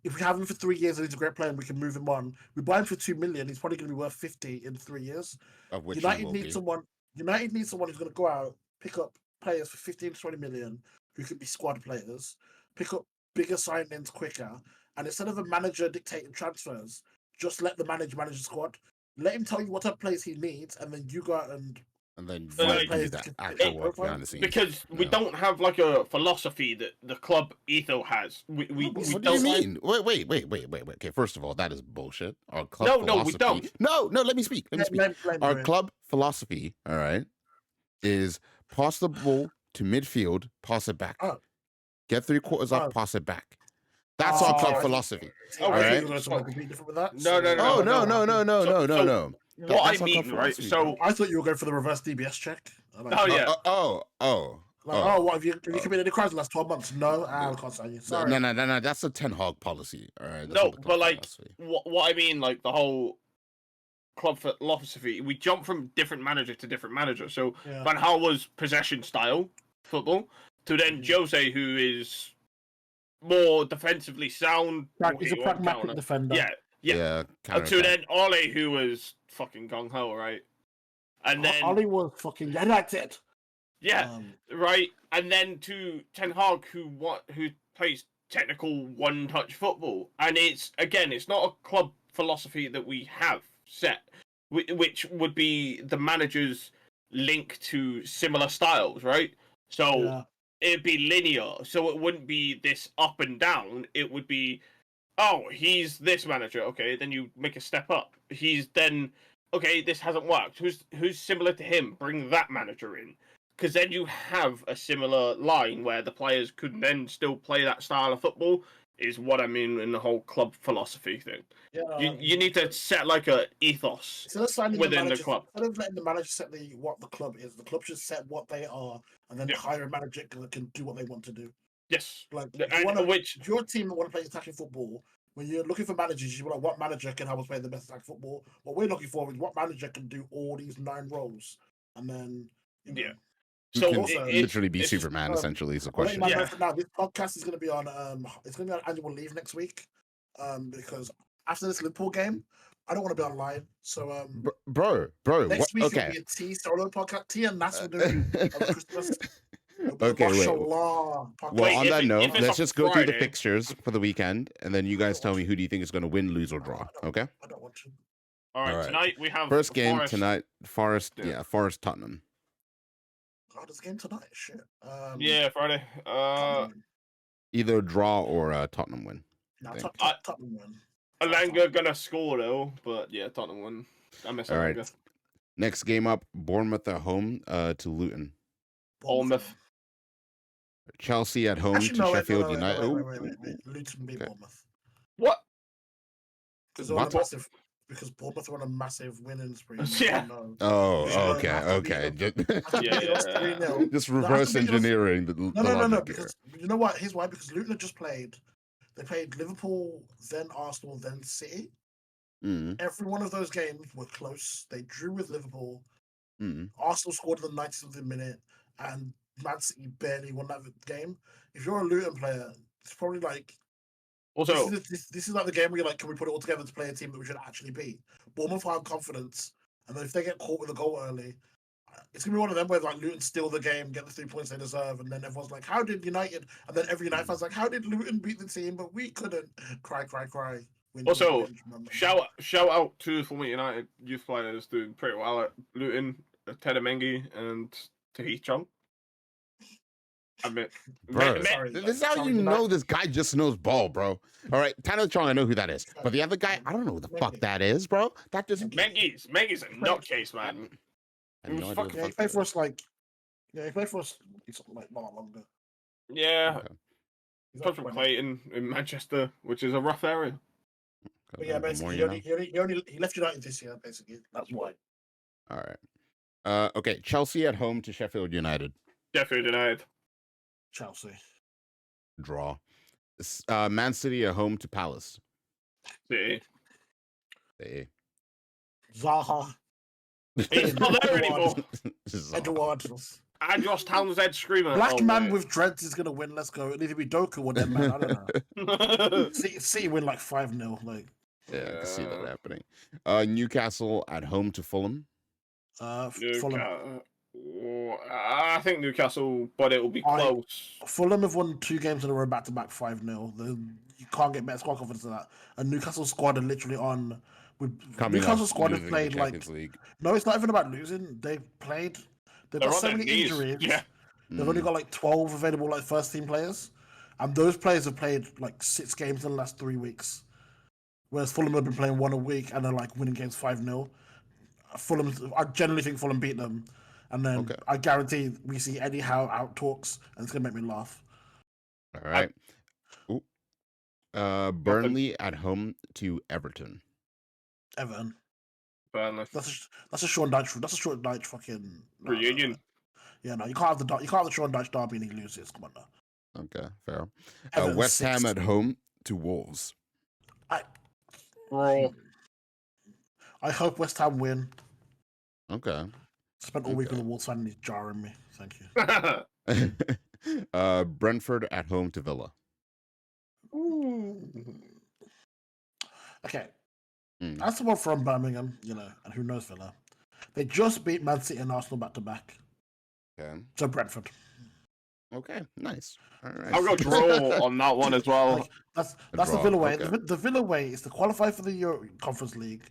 Speaker 3: if we have him for 3 years and he's a great player and we can move him on, we buy him for 2 million. He's probably going to be worth 50 in 3 years."
Speaker 1: Of which he
Speaker 3: United
Speaker 1: will
Speaker 3: needs
Speaker 1: be.
Speaker 3: someone. United needs someone who's going to go out, pick up players for 15 to 20 million, who could be squad players, pick up bigger signings quicker, and instead of a manager dictating transfers, just let the manager manage the squad. Let him tell you what type of players he needs, and then you go out and
Speaker 1: And then
Speaker 2: Like,
Speaker 1: you do
Speaker 3: players
Speaker 1: that
Speaker 3: can-
Speaker 1: actual work
Speaker 3: profile.
Speaker 1: behind the scenes.
Speaker 2: Because we
Speaker 1: Yeah.
Speaker 2: don't have like a philosophy that the club Etho has. We
Speaker 1: What do you
Speaker 2: don't
Speaker 1: mean? Wait. Okay, first of all, that is bullshit. Our club
Speaker 2: No,
Speaker 1: philosophy.
Speaker 2: we don't.
Speaker 1: No, let me speak.
Speaker 3: let him
Speaker 1: Our
Speaker 3: do it.
Speaker 1: club philosophy, all right, is pass the ball to midfield, pass it back.
Speaker 3: Oh.
Speaker 1: Get 3/4
Speaker 3: Oh.
Speaker 1: up, pass it back. That's our
Speaker 3: Oh,
Speaker 1: club
Speaker 3: I-
Speaker 1: philosophy.
Speaker 3: See,
Speaker 2: Oh,
Speaker 3: I
Speaker 1: right.
Speaker 3: think you're going to something completely different with that.
Speaker 2: No,
Speaker 3: so-
Speaker 2: no,
Speaker 1: Oh no.
Speaker 2: So-
Speaker 1: That-
Speaker 2: What
Speaker 1: that's
Speaker 2: I
Speaker 1: our club
Speaker 2: mean, right?
Speaker 1: philosophy,
Speaker 2: So
Speaker 3: I thought you were going for the reverse DBS check.
Speaker 2: Oh, yeah.
Speaker 3: What have you committed any crimes in the last 12 months? No, I can't sign you. Sorry.
Speaker 1: No. That's a Ten Hag policy. All right. That's
Speaker 2: No,
Speaker 1: not the club
Speaker 2: but, like,
Speaker 1: philosophy.
Speaker 2: what I mean, like the whole club philosophy, we jump from different manager to different manager. So
Speaker 3: Yeah.
Speaker 2: Van Gaal was possession style football, to then
Speaker 3: Mhm.
Speaker 2: Jose, who is more defensively sound.
Speaker 3: He's a
Speaker 2: hit on
Speaker 3: pragmatic
Speaker 2: counter.
Speaker 3: defender.
Speaker 2: Yeah.
Speaker 1: Yeah.
Speaker 2: And to then Ole, who was fucking gung ho, right? And then
Speaker 3: Ollie was fucking United.
Speaker 2: yeah, right. And then to Ten Hag, who plays technical one-touch football, and it's not a club philosophy that we have set, which would be the manager's link to similar styles, right? So
Speaker 3: Yeah.
Speaker 2: it'd be linear, so it wouldn't be this up and down. It would be, oh, he's this manager, okay, then you make a step up. He's then, okay, this hasn't worked. Who's similar to him? Bring that manager in, because then you have a similar line where the players could then still play that style of football. Is what I mean in the whole club philosophy thing.
Speaker 3: Yeah.
Speaker 2: You need to set like a ethos.
Speaker 3: Instead of signing
Speaker 2: within the
Speaker 3: manager,
Speaker 2: club.
Speaker 3: instead of letting the manager set what the club is, the club should set what they are, and then
Speaker 2: Yeah.
Speaker 3: hire a manager that can do what they want to do.
Speaker 2: Yes,
Speaker 3: Like,
Speaker 2: and
Speaker 3: if you're a team that want to play attacking football, when you're looking for managers, you want what manager can help us play the best attacking football. What we're looking for is what manager can do all these 9 roles, and then
Speaker 2: Yeah.
Speaker 1: You
Speaker 2: So
Speaker 1: can
Speaker 3: also,
Speaker 1: literally be
Speaker 2: it's-
Speaker 1: Superman. Essentially, is the
Speaker 3: I'll let you
Speaker 1: question.
Speaker 3: know
Speaker 2: Yeah.
Speaker 3: for now. This podcast is going to be on annual leave next week, because after this Liverpool game, I don't want to be online. So
Speaker 1: Bro.
Speaker 3: next
Speaker 1: What?
Speaker 3: week
Speaker 1: Okay.
Speaker 3: it'll be a T solo podcast. T and Nas will do over Christmas. It'll be a
Speaker 1: Okay, wait.
Speaker 3: Mashallah podcast.
Speaker 1: Well,
Speaker 2: Wait,
Speaker 1: on
Speaker 2: if
Speaker 1: that
Speaker 2: it-
Speaker 1: note,
Speaker 2: if it's
Speaker 1: let's
Speaker 2: a
Speaker 1: just go through the
Speaker 2: Friday-
Speaker 1: fixtures for the weekend, and then you guys tell me who do you think is going to win, lose, or draw. Okay.
Speaker 3: I don't want to.
Speaker 2: All right,
Speaker 1: All right.
Speaker 2: tonight we have
Speaker 1: First game
Speaker 2: Forest.
Speaker 1: tonight. Forest.
Speaker 2: Yeah.
Speaker 1: Yeah, Forest Tottenham.
Speaker 3: God, this game tonight. Shit.
Speaker 2: Yeah, Friday.
Speaker 3: Tottenham.
Speaker 1: Either draw or Tottenham win.
Speaker 3: Nah,
Speaker 1: think.
Speaker 3: Tottenham win.
Speaker 2: Alanga gonna score though, but yeah, Tottenham win. I miss
Speaker 1: All right.
Speaker 2: Alanga.
Speaker 1: Next game up, Bournemouth at home to Luton.
Speaker 2: Bournemouth.
Speaker 1: Chelsea at home
Speaker 3: Actually,
Speaker 1: to
Speaker 3: no, wait,
Speaker 1: Sheffield
Speaker 3: no, wait,
Speaker 1: United.
Speaker 3: no,
Speaker 1: Ooh,
Speaker 3: wait.
Speaker 1: ooh,
Speaker 3: Luton beat
Speaker 1: Okay.
Speaker 3: Bournemouth.
Speaker 2: What?
Speaker 3: Because they're on a
Speaker 1: What?
Speaker 3: massive. Because Bournemouth are on a massive winning spree.
Speaker 2: Yeah.
Speaker 3: No.
Speaker 1: Oh,
Speaker 3: You should know
Speaker 1: okay,
Speaker 3: after beating
Speaker 1: okay.
Speaker 3: them-
Speaker 1: Just,
Speaker 3: after beating us 3-0.
Speaker 1: just
Speaker 3: No,
Speaker 1: reverse
Speaker 3: after beating us-
Speaker 1: engineering the
Speaker 3: No,
Speaker 1: logic here.
Speaker 3: because you know what? Here's why. Because Luton had just played. They played Liverpool, then Arsenal, then City.
Speaker 1: Mm,
Speaker 3: Every one of those games were close. They drew with Liverpool.
Speaker 1: mm.
Speaker 3: Arsenal scored in the 90th minute, and Man City barely won that game. If you're a Luton player, it's probably like
Speaker 2: Also,
Speaker 3: this is like the game where you're like, can we put it all together to play a team that we should actually beat? Bournemouth have confidence, and then if they get caught with a goal early, it's gonna be one of them where like Luton steal the game, get the 3 points they deserve, and then everyone's like, how did United? And then every United fan's like, how did Luton beat the team, but we couldn't? Cry. Win,
Speaker 2: Also,
Speaker 3: win.
Speaker 2: shout out to former United youth players doing pretty well at Luton, Ted Mengi and Tahith Chong. I mean,
Speaker 1: Bro,
Speaker 3: Sorry,
Speaker 1: this is how
Speaker 3: sorry,
Speaker 1: you
Speaker 3: did I-
Speaker 1: know this guy just knows ball, bro. All right, Tanner Chong, I know who that is, but the other guy, I don't know who the fuck that is, bro. That just
Speaker 2: Mengi's a nutcase, man.
Speaker 1: I have no
Speaker 2: It was
Speaker 1: idea
Speaker 2: fucking-
Speaker 1: what the
Speaker 3: Yeah, he
Speaker 1: fuck
Speaker 3: played
Speaker 1: that
Speaker 3: for
Speaker 1: is.
Speaker 3: us like. Yeah, he played for us. He's like not longer.
Speaker 2: Yeah,
Speaker 1: Okay.
Speaker 3: He's
Speaker 2: comes
Speaker 3: like
Speaker 2: from
Speaker 3: 20.
Speaker 2: Clayton in Manchester, which is a rough area.
Speaker 3: But yeah,
Speaker 1: The more
Speaker 3: basically,
Speaker 1: you know.
Speaker 3: he left United this year. Basically, that's why.
Speaker 1: All right. Okay, Chelsea at home to Sheffield United.
Speaker 2: Sheffield United.
Speaker 3: Chelsea.
Speaker 1: Draw. Man City at home to Palace.
Speaker 2: City.
Speaker 1: Hey.
Speaker 3: Zaha.
Speaker 2: He's not there anymore.
Speaker 3: Edward.
Speaker 2: Andros Townsend screaming.
Speaker 3: Black
Speaker 2: oh,
Speaker 3: man
Speaker 2: mate.
Speaker 3: with dreads is gonna win. Let's go. It'll either be Doku or them man. I don't know. City win like 5-0. Like
Speaker 1: Yeah, I can see that
Speaker 2: Yeah.
Speaker 1: happening. Newcastle at home to Fulham.
Speaker 3: Fulham.
Speaker 2: I think Newcastle, but it will be close.
Speaker 3: Fulham have won 2 games in a row back to back 5-0. You can't get better squad confidence than that. And Newcastle squad are literally on.
Speaker 1: Coming
Speaker 3: Newcastle
Speaker 1: off
Speaker 3: squad have
Speaker 1: losing the
Speaker 3: played like.
Speaker 1: Champions League.
Speaker 3: No, it's not even about losing. They've played. They've
Speaker 2: They're
Speaker 3: got
Speaker 2: on
Speaker 3: so
Speaker 2: their
Speaker 3: many
Speaker 2: knees.
Speaker 3: injuries.
Speaker 2: Yeah.
Speaker 3: They've only
Speaker 1: Mm.
Speaker 3: got like 12 available like first team players, and those players have played like 6 games in the last 3 weeks. Whereas Fulham have been playing 1 a week and they're like winning games 5-0. I generally think Fulham beat them, and then
Speaker 1: Okay.
Speaker 3: I guarantee we see Eddie Howe out talks, and it's gonna make me laugh.
Speaker 1: All right. Ooh. Burnley at home to Everton.
Speaker 3: Everton.
Speaker 2: Burnley.
Speaker 3: That's a Sean Dyche. That's a Sean Dyche fucking no.
Speaker 2: Reunion.
Speaker 3: Yeah, no, you can't have the Sean Dyche derby and he loses. Come on now.
Speaker 1: Okay, fair.
Speaker 3: Everton's
Speaker 1: West Ham
Speaker 3: sixth.
Speaker 1: at home to Wolves.
Speaker 2: Bro.
Speaker 3: I hope West Ham win.
Speaker 1: Okay.
Speaker 3: Spent all week
Speaker 1: Okay.
Speaker 3: with a Wolves fan and he's jarring me. Thank you.
Speaker 1: Brentford at home to Villa.
Speaker 3: Okay.
Speaker 1: Mm.
Speaker 3: As someone from Birmingham, and who knows Villa, they just beat Man City and Arsenal back to back.
Speaker 1: Okay.
Speaker 3: So Brentford.
Speaker 1: Okay. Nice. All right.
Speaker 2: I'll go draw on that one as well.
Speaker 3: Like, that's
Speaker 1: A
Speaker 3: the
Speaker 1: draw,
Speaker 3: Villa way.
Speaker 1: okay.
Speaker 3: The Villa way is to qualify for the Euro Conference League,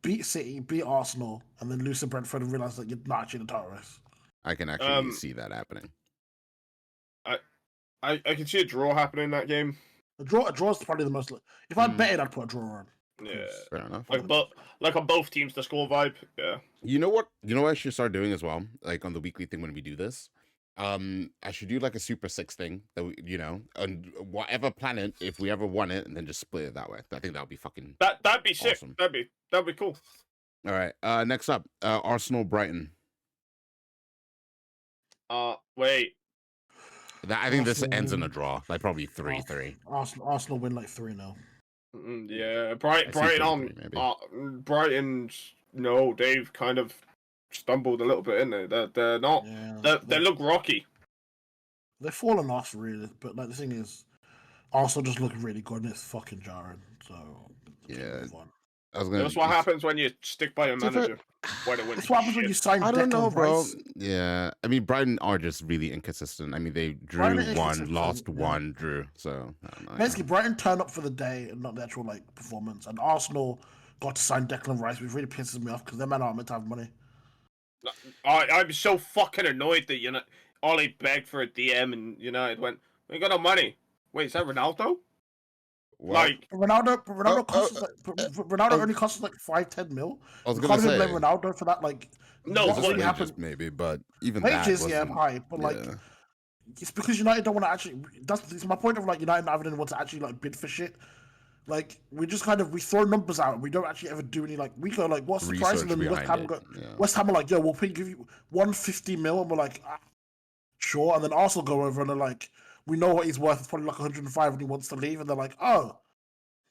Speaker 3: beat City, beat Arsenal, and then lose to Brentford and realize that you're not actually the title race.
Speaker 1: I can actually see that happening.
Speaker 2: I can see a draw happening in that game.
Speaker 3: A draw is probably the most. If I
Speaker 1: Mm.
Speaker 3: betted, I'd put a draw on.
Speaker 2: Yeah.
Speaker 1: Fair enough.
Speaker 2: Like on both teams to score vibe. Yeah.
Speaker 1: You know what? You know what I should start doing as well? Like on the weekly thing when we do this. I should do like a Super Six thing that we, and whatever planet, if we ever won it, and then just split it that way. I think that would be fucking
Speaker 2: That'd be sick.
Speaker 1: Awesome.
Speaker 2: That'd be cool.
Speaker 1: all right. Next up, Arsenal Brighton.
Speaker 2: Wait.
Speaker 1: I think this
Speaker 3: Arsenal
Speaker 1: ends in a
Speaker 3: win.
Speaker 1: draw, like probably 3-3.
Speaker 3: Arsenal win like 3-0.
Speaker 2: Yeah,
Speaker 1: I see
Speaker 2: Brighton
Speaker 1: 3-3
Speaker 2: on Brighton's no, they've kind of stumbled a little bit, innit? They're not.
Speaker 3: Yeah,
Speaker 2: They look rocky.
Speaker 3: they've fallen off really, but like the thing is, Arsenal just look really good and it's fucking jarring. So
Speaker 1: Yeah.
Speaker 3: move on.
Speaker 1: I was gonna.
Speaker 2: That's what happens when you stick by your
Speaker 1: To be fair-
Speaker 2: manager. Why they win
Speaker 3: It's what happens when you
Speaker 2: shit.
Speaker 3: sign.
Speaker 1: I don't know,
Speaker 3: Declan
Speaker 1: bro.
Speaker 3: Rice.
Speaker 1: Yeah, I mean, Brighton are just really inconsistent. I mean, they drew
Speaker 3: Brighton are
Speaker 1: one,
Speaker 3: inconsistent,
Speaker 1: lost
Speaker 3: yeah.
Speaker 1: one, drew. So I don't know.
Speaker 3: Basically, Brighton turn up for the day and not the actual like performance, and Arsenal got to sign Declan Rice, which really pisses me off because them man aren't meant to have money.
Speaker 2: I'm so fucking annoyed that Ollie begged for a DM and United went, "We got no money." Wait, is that Ronaldo?
Speaker 1: What?
Speaker 2: Like,
Speaker 3: Ronaldo costs us Ronaldo
Speaker 1: oh.
Speaker 3: only costs us like 5-10 mil.
Speaker 1: I was
Speaker 3: We
Speaker 1: gonna
Speaker 3: can't even
Speaker 1: say
Speaker 3: blame Ronaldo for that. Like,
Speaker 2: No,
Speaker 3: what
Speaker 1: just
Speaker 3: really
Speaker 1: wages
Speaker 3: happened?
Speaker 1: maybe, but even
Speaker 3: Wages,
Speaker 1: that
Speaker 3: yeah,
Speaker 1: wasn't.
Speaker 3: high, but like,
Speaker 1: Yeah.
Speaker 3: it's because United don't want to actually. It's my point of like United not having anyone to actually like bid for shit. Like we just kind of we throw numbers out. And we don't actually ever do any like we go like what's the price, and
Speaker 1: Research
Speaker 3: then West
Speaker 1: behind
Speaker 3: Ham
Speaker 1: it.
Speaker 3: go.
Speaker 1: Yeah.
Speaker 3: West Ham are like, yo, we'll give you 150 mil, and we're like, sure. And then Arsenal go over and they're like, we know what he's worth. It's probably like 105, and he wants to leave, and they're like, oh,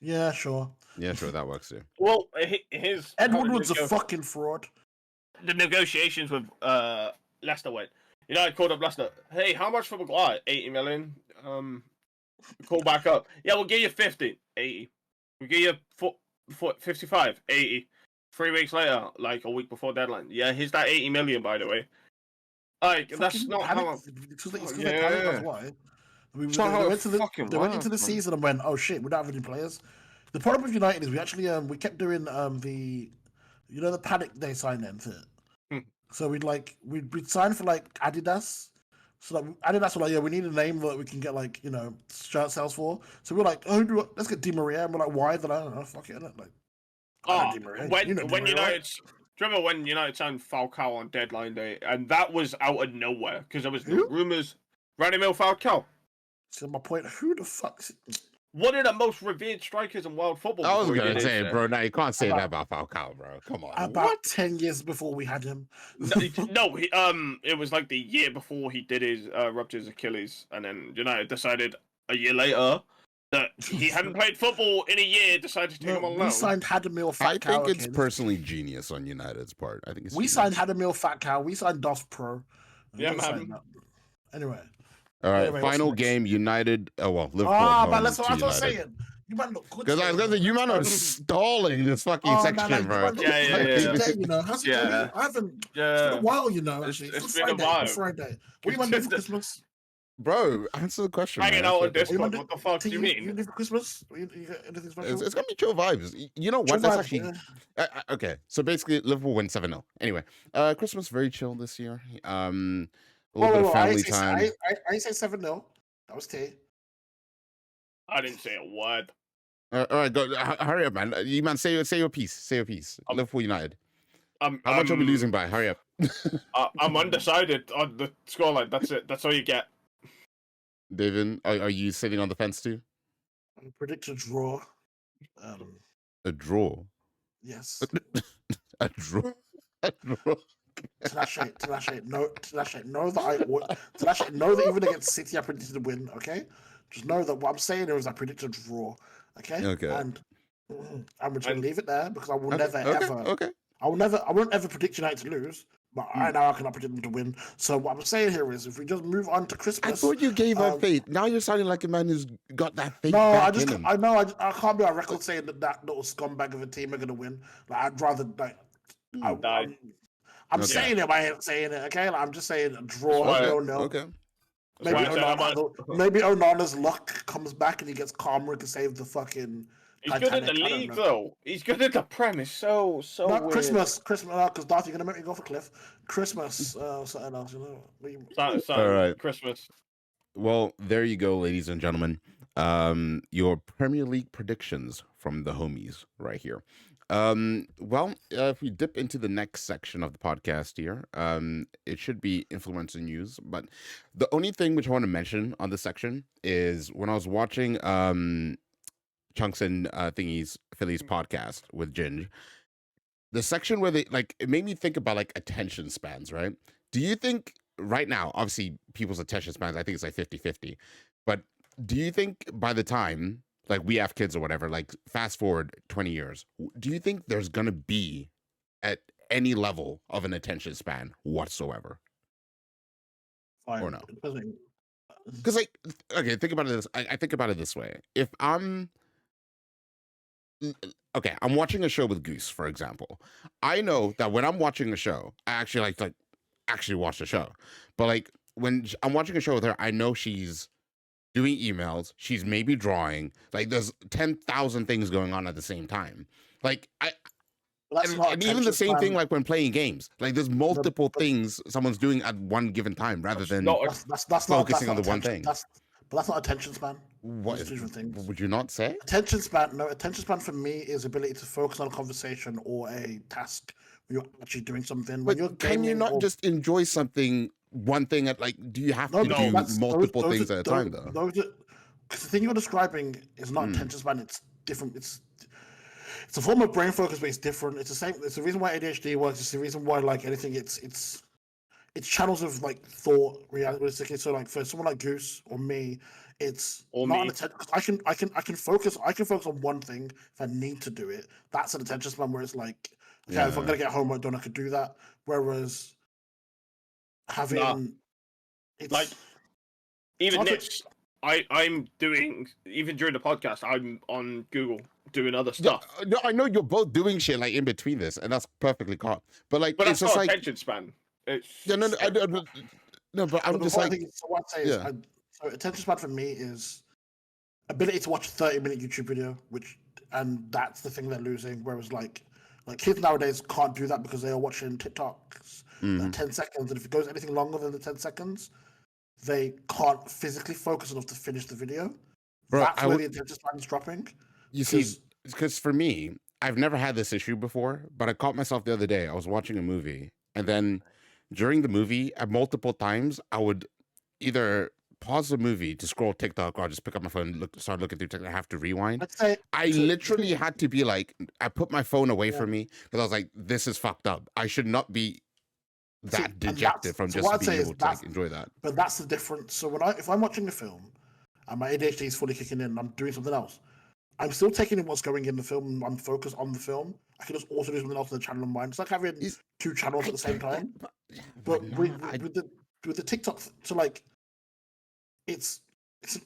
Speaker 3: yeah, sure.
Speaker 1: Yeah, sure, that works too.
Speaker 2: well,
Speaker 3: Ed Woodward's a fucking fraud.
Speaker 2: The negotiations with Leicester went. United called up Leicester. Hey, how much for Maguire? 80 million. Call back up. Yeah, we'll give you 50. 80. We'll give you 55. 80. 3 weeks later, like a week before deadline. Yeah, here's that 80 million, by the way. Like, that's not how.
Speaker 3: Because they panicked, that's why. They went into the season and went, oh shit, we don't have any players. The problem with United is we actually we kept doing the panic day sign-in thing. So we'd sign for like Adidas. So like Adidas were like, yeah, we need a name that we can get like shirt sales for. So we're like, oh, let's get Di Maria. And we're like, why? Then I don't know, fuck it, innit? Like,
Speaker 2: when United, right? Do you remember when United signed Falcao on deadline day, and that was out of nowhere because there was rumors. Randy Falcao.
Speaker 3: So my point, who the fuck's
Speaker 2: one of the most revered strikers in world football?
Speaker 1: I was gonna say, bro. Now you can't say that about Falcao, bro. Come on.
Speaker 3: About 10 years before we had him.
Speaker 2: No, it was like the year before he did his ruptured his Achilles, and then United decided a year later that he hadn't played football in a year. Decided to take him on loan.
Speaker 3: We signed Hadamil Fat
Speaker 1: I
Speaker 3: Cow.
Speaker 1: think it's personally genius on United's part. I think it's.
Speaker 3: We
Speaker 1: genius.
Speaker 3: signed Hadamil Fat Cow. We signed Dos Pro.
Speaker 2: Yeah, man.
Speaker 3: Anyway.
Speaker 1: All right, final game, United. Oh well, Liverpool.
Speaker 3: But that's what I was saying. You might look good.
Speaker 1: Because I was gonna say, you man are stalling this fucking section, bro.
Speaker 3: Yeah. How's it going? I haven't. It's been a while, actually.
Speaker 2: It's been a while.
Speaker 3: Friday. What do you want to do for Christmas?
Speaker 1: Bro, answer the question.
Speaker 2: Hanging out on Discord. What the fuck do you mean?
Speaker 3: You do for Christmas? Anything special?
Speaker 1: It's gonna be chill vibes. You know what? That's actually okay. So basically, Liverpool win 7-0. Anyway, Christmas very chill this year. A little bit of family time.
Speaker 3: I say 7-0. That was T.
Speaker 2: I didn't say a word.
Speaker 1: All right, go. Hurry up, man. You man, say your piece. Say your piece. Liverpool United. How much are we losing by? Hurry up.
Speaker 2: I'm undecided on the scoreline. That's it. That's all you get.
Speaker 1: David, are you sitting on the fence too?
Speaker 3: I predict a draw.
Speaker 1: A draw.
Speaker 3: Yes.
Speaker 1: A draw. A draw.
Speaker 3: Tinashe, know that even against City I predicted a win, okay? Just know that what I'm saying here is I predict a draw, okay?
Speaker 1: Okay.
Speaker 3: And I'm just gonna leave it there because I will never
Speaker 1: Okay.
Speaker 3: I won't ever predict United to lose, but right now I cannot predict them to win. So what I'm saying here is if we just move on to Christmas.
Speaker 1: I thought you gave up faith. Now you're sounding like a man who's got that faith.
Speaker 3: No,
Speaker 1: back
Speaker 3: I can't be on record saying that little scumbag of a team are gonna win. Like I'd rather like I'm saying it, but I ain't saying it. Okay, like, I'm just saying a draw. No.
Speaker 1: Okay.
Speaker 3: Maybe Onana's luck comes back and he gets calmer and can save the fucking.
Speaker 2: He's good at the league though. He's good at the premise. So
Speaker 3: not
Speaker 2: weird.
Speaker 3: Christmas. Because Darth, you're gonna make me go for Cliff. Christmas, something else,
Speaker 2: All right, Christmas.
Speaker 1: Well, there you go, ladies and gentlemen. Your Premier League predictions from the homies right here. If we dip into the next section of the podcast here, it should be influencer news. But the only thing which I want to mention on this section is when I was watching Chunks and Thingy's Phillies podcast with Ginge, the section where they it made me think about attention spans, right? Do you think right now, obviously people's attention spans, I think it's 50-50, but do you think by the time we have kids or whatever, fast forward 20 years, do you think there's going to be at any level of an attention span whatsoever?
Speaker 3: Fine.
Speaker 1: Or no? Because okay, think about it I think about it this way. If I'm watching a show with Goose, for example, I know that when I'm watching a show, I actually actually watch the show. But when I'm watching a show with her, I know she's doing emails, she's maybe drawing, there's 10,000 things going on at the same time. Like
Speaker 3: But that's not
Speaker 1: and even the
Speaker 3: attention
Speaker 1: same thing
Speaker 3: span.
Speaker 1: like when playing games. Like there's multiple
Speaker 3: but-
Speaker 1: things someone's doing at one given time rather
Speaker 2: That's
Speaker 1: than
Speaker 2: not a-
Speaker 3: That's
Speaker 1: focusing
Speaker 3: not
Speaker 1: on the one
Speaker 3: attention.
Speaker 1: thing.
Speaker 3: But that's not attention span.
Speaker 1: What
Speaker 3: Those
Speaker 1: is,
Speaker 3: two different things.
Speaker 1: would you not say?
Speaker 3: Attention span. No, attention span for me is ability to focus on a conversation or a task when you're actually doing something. When
Speaker 1: But
Speaker 3: you're
Speaker 1: can you
Speaker 3: gaming
Speaker 1: not
Speaker 3: or
Speaker 1: just enjoy something, one thing at like? Do you have
Speaker 3: no,
Speaker 1: to
Speaker 3: but
Speaker 1: do
Speaker 3: that's
Speaker 1: multiple
Speaker 3: those
Speaker 1: things
Speaker 3: are,
Speaker 1: at a
Speaker 3: those,
Speaker 1: time though?
Speaker 3: those are, because the thing you're describing is not
Speaker 1: Mm.
Speaker 3: attention span. It's different. It's a form of brain focus, but it's different. It's the same. It's the reason why ADHD works. It's the reason why like anything. It's channels of like thought, realistically. So like for someone like Goose or me, it's
Speaker 2: Or
Speaker 3: not
Speaker 2: me.
Speaker 3: an attention. I can focus. I can focus on one thing if I need to do it. That's an attention span where it's like, okay, if I'm
Speaker 1: Yeah.
Speaker 3: gonna get homework done, I could do that. Whereas having it's
Speaker 2: Like, even
Speaker 3: hard to-
Speaker 2: this, I'm doing, even during the podcast, I'm on Google doing other
Speaker 1: Yeah,
Speaker 2: stuff.
Speaker 1: no, I know you're both doing shit like in between this, and that's perfectly calm. But like,
Speaker 2: But
Speaker 1: it's
Speaker 2: that's
Speaker 1: just
Speaker 2: not
Speaker 1: like,
Speaker 2: attention span. It's
Speaker 1: no, no, no, no, but I'm
Speaker 3: But
Speaker 1: just
Speaker 3: what I
Speaker 1: like,
Speaker 3: think, so what I'd say
Speaker 1: yeah.
Speaker 3: is, so attention span for me is ability to watch a 30-minute YouTube video, and that's the thing they're losing. Whereas like kids nowadays can't do that because they are watching TikToks that are
Speaker 1: Mhm.
Speaker 3: 10 seconds, and if it goes anything longer than the 10 seconds, they can't physically focus enough to finish the video.
Speaker 1: Bro,
Speaker 3: That's
Speaker 1: I
Speaker 3: where
Speaker 1: would-
Speaker 3: the attention span is dropping.
Speaker 1: You see,
Speaker 3: 'Cause-
Speaker 1: because for me, I've never had this issue before, but I caught myself the other day. I was watching a movie, and then during the movie, at multiple times, I would either pause the movie to scroll TikTok or just pick up my phone and start looking through TikTok. I have to rewind.
Speaker 3: I'd say
Speaker 1: I
Speaker 3: so-
Speaker 1: literally had to be like, I put my phone away
Speaker 3: Yeah.
Speaker 1: from me because I was like, this is fucked up. I should not be
Speaker 3: See,
Speaker 1: that
Speaker 3: and
Speaker 1: dejected from
Speaker 3: so
Speaker 1: just
Speaker 3: what I'd
Speaker 1: being
Speaker 3: say is
Speaker 1: able to like
Speaker 3: that's-
Speaker 1: enjoy that.
Speaker 3: But that's the difference. So if I'm watching a film and my ADHD is fully kicking in and I'm doing something else, I'm still taking in what's going in the film and I'm focused on the film. I can just also do something else on the channel of mine. It's like having
Speaker 1: Is-
Speaker 3: two channels at the same time. But
Speaker 1: no,
Speaker 3: with the TikTok, so like it's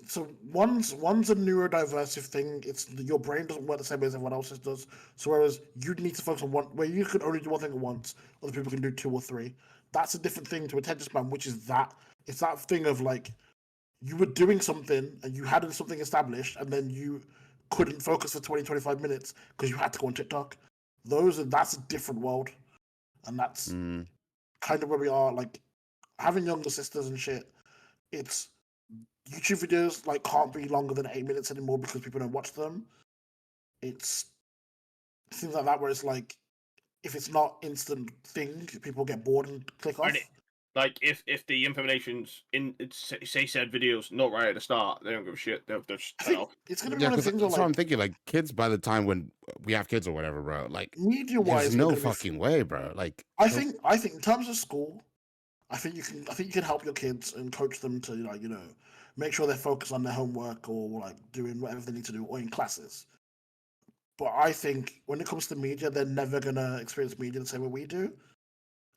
Speaker 3: so one's a neurodiversive thing. It's your brain doesn't work the same way as everyone else's does. So whereas you need to focus on one, where you can only do one thing at once, other people can do two or three. That's a different thing to attention span, which is that it's that thing of like you were doing something and you had something established, and then you couldn't focus for 20-25 minutes because you had to go on TikTok. That's a different world, and that's
Speaker 1: Mm.
Speaker 3: kind of where we are. Like having younger sisters and shit, it's YouTube videos like can't be longer than 8 minutes anymore because people don't watch them. It's things like that where it's like if it's not instant thing, people get bored and click off.
Speaker 2: Right. Like, if the information's in, say said video's not right at the start, they don't give a shit. They'll just
Speaker 3: I
Speaker 2: turn
Speaker 3: think
Speaker 2: off.
Speaker 3: it's gonna be
Speaker 1: Yeah,
Speaker 3: one of
Speaker 1: because
Speaker 3: the things where
Speaker 1: that's what I'm
Speaker 3: like
Speaker 1: thinking. Like kids, by the time when we have kids or whatever, bro, like
Speaker 3: media wise,
Speaker 1: there's no fucking way, bro. Like
Speaker 3: I think in terms of school, I think you can help your kids and coach them to like make sure they're focused on their homework or like doing whatever they need to do or in classes. But I think when it comes to media, they're never gonna experience media the same way we do.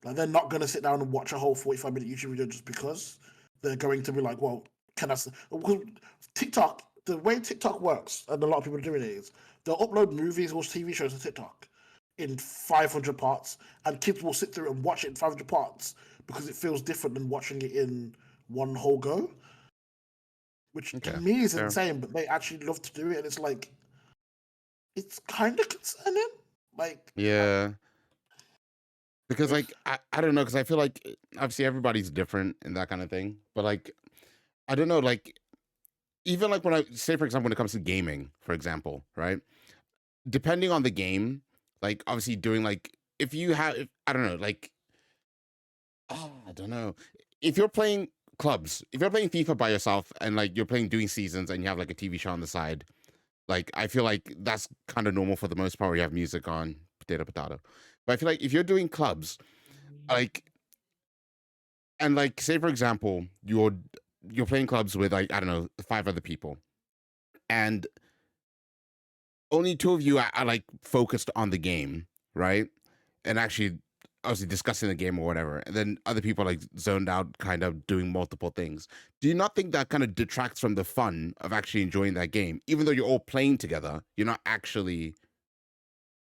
Speaker 3: Like they're not gonna sit down and watch a whole 45-minute YouTube video just because. They're going to be like, well, can I? Because TikTok, the way TikTok works, and a lot of people are doing it is they'll upload movies or TV shows to TikTok in 500 parts, and kids will sit through and watch it in 500 parts because it feels different than watching it in one whole go. Which
Speaker 1: Okay,
Speaker 3: to me is
Speaker 1: fair.
Speaker 3: insane, but they actually love to do it, and it's like, it's kind of concerning. Like,
Speaker 1: yeah. Because like I don't know, because I feel like obviously everybody's different and that kind of thing. But like I don't know, like even like when I say for example when it comes to gaming, for example, right? Depending on the game, like obviously doing like if you have I don't know, like I don't know. If you're playing clubs, if you're playing FIFA by yourself and like you're playing doing seasons and you have like a TV show on the side, like I feel like that's kind of normal for the most part where you have music on, potato potato. But I feel like if you're doing clubs, like and like say for example, you're playing clubs with like, I don't know, 5 other people. And only 2 of you are like focused on the game, right? And actually obviously discussing the game or whatever. And then other people are like zoned out, kind of doing multiple things. Do you not think that kind of detracts from the fun of actually enjoying that game? Even though you're all playing together, you're not actually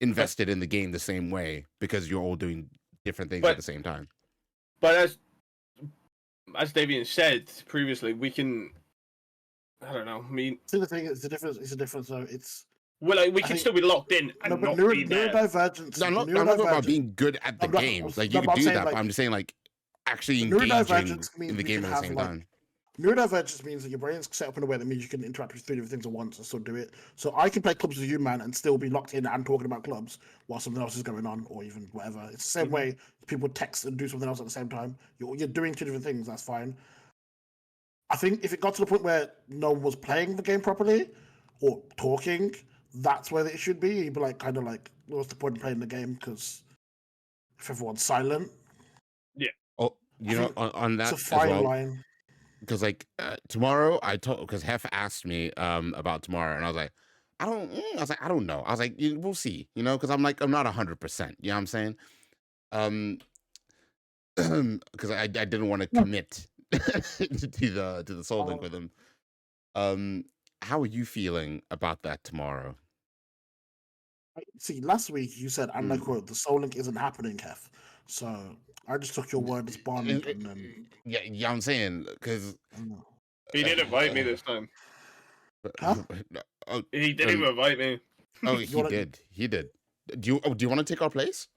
Speaker 1: invested in the game the same way because you're all doing different things at
Speaker 2: But-
Speaker 1: the same time.
Speaker 2: But as Davian said previously, we can. I don't know. I mean,
Speaker 3: see the thing is the difference. It's a difference. So it's
Speaker 2: Well, like, we
Speaker 3: I
Speaker 2: can
Speaker 3: think-
Speaker 2: still be locked in
Speaker 3: No,
Speaker 2: and
Speaker 3: but
Speaker 2: not be there.
Speaker 3: neurodivergence.
Speaker 1: No, I'm not talking about being good at the
Speaker 3: I'm not-
Speaker 1: games. Like
Speaker 3: no,
Speaker 1: you
Speaker 3: but
Speaker 1: can
Speaker 3: I'm
Speaker 1: do
Speaker 3: saying,
Speaker 1: that,
Speaker 3: like,
Speaker 1: but I'm just saying like actually
Speaker 3: neurodivergence
Speaker 1: engaging
Speaker 3: means
Speaker 1: in the
Speaker 3: we
Speaker 1: game
Speaker 3: can
Speaker 1: at the
Speaker 3: have,
Speaker 1: same
Speaker 3: like,
Speaker 1: time.
Speaker 3: Neurodivergence means that your brain's set up in a way that means you can interact with 3 different things at once and still do it. So I can play clubs with you, man, and still be locked in and talking about clubs while something else is going on, or even whatever. It's the same
Speaker 2: Mhm.
Speaker 3: way people text and do something else at the same time. You're doing 2 different things. That's fine. I think if it got to the point where no one was playing the game properly or talking, that's where it should be. You'd be like, kind of like, what's the point of playing the game? Because if everyone's silent,
Speaker 1: Oh, you
Speaker 3: I
Speaker 1: know,
Speaker 3: think
Speaker 1: on that
Speaker 3: it's
Speaker 1: as
Speaker 3: a fine
Speaker 1: well.
Speaker 3: line.
Speaker 1: Because like tomorrow, I told because Hef asked me about tomorrow, and I was like, I don't know. I was like, we'll see, you know, because I'm like, I'm not 100%. You know what I'm saying? Because I didn't want to
Speaker 3: Yeah.
Speaker 1: commit to the Soul Link
Speaker 3: Oh.
Speaker 1: with him. How are you feeling about that tomorrow?
Speaker 3: See, last week you said, and I quote, the Soul Link isn't happening, Kev. So I just took your word as bond, and then
Speaker 1: Yeah, I'm saying because
Speaker 3: I don't know.
Speaker 2: He did invite me this time.
Speaker 3: Huh?
Speaker 1: Oh,
Speaker 2: He didn't even invite me.
Speaker 1: oh,
Speaker 3: You
Speaker 1: he
Speaker 3: wanna-
Speaker 1: did. He did. Do you want to take our place?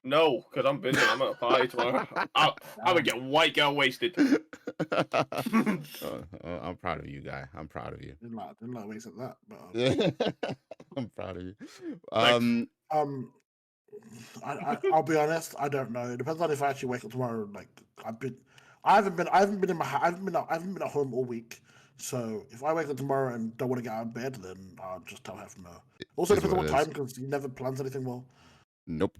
Speaker 2: No, because I'm busy. I'm at a party tomorrow. I would get white girl wasted.
Speaker 1: I'm proud of you, guy. I'm proud of you.
Speaker 3: Didn't like ways at that, but
Speaker 1: I'm proud of you.
Speaker 3: I'll be honest. I don't know. It depends on if I actually wake up tomorrow. Like I haven't been in my, I haven't been at home all week. So if I wake up tomorrow and don't want to get out of bed, then I'll just tell Hef no. Also
Speaker 1: Is
Speaker 3: depends on
Speaker 1: what
Speaker 3: what
Speaker 1: it is.
Speaker 3: time, because he never plans anything well.
Speaker 1: Nope.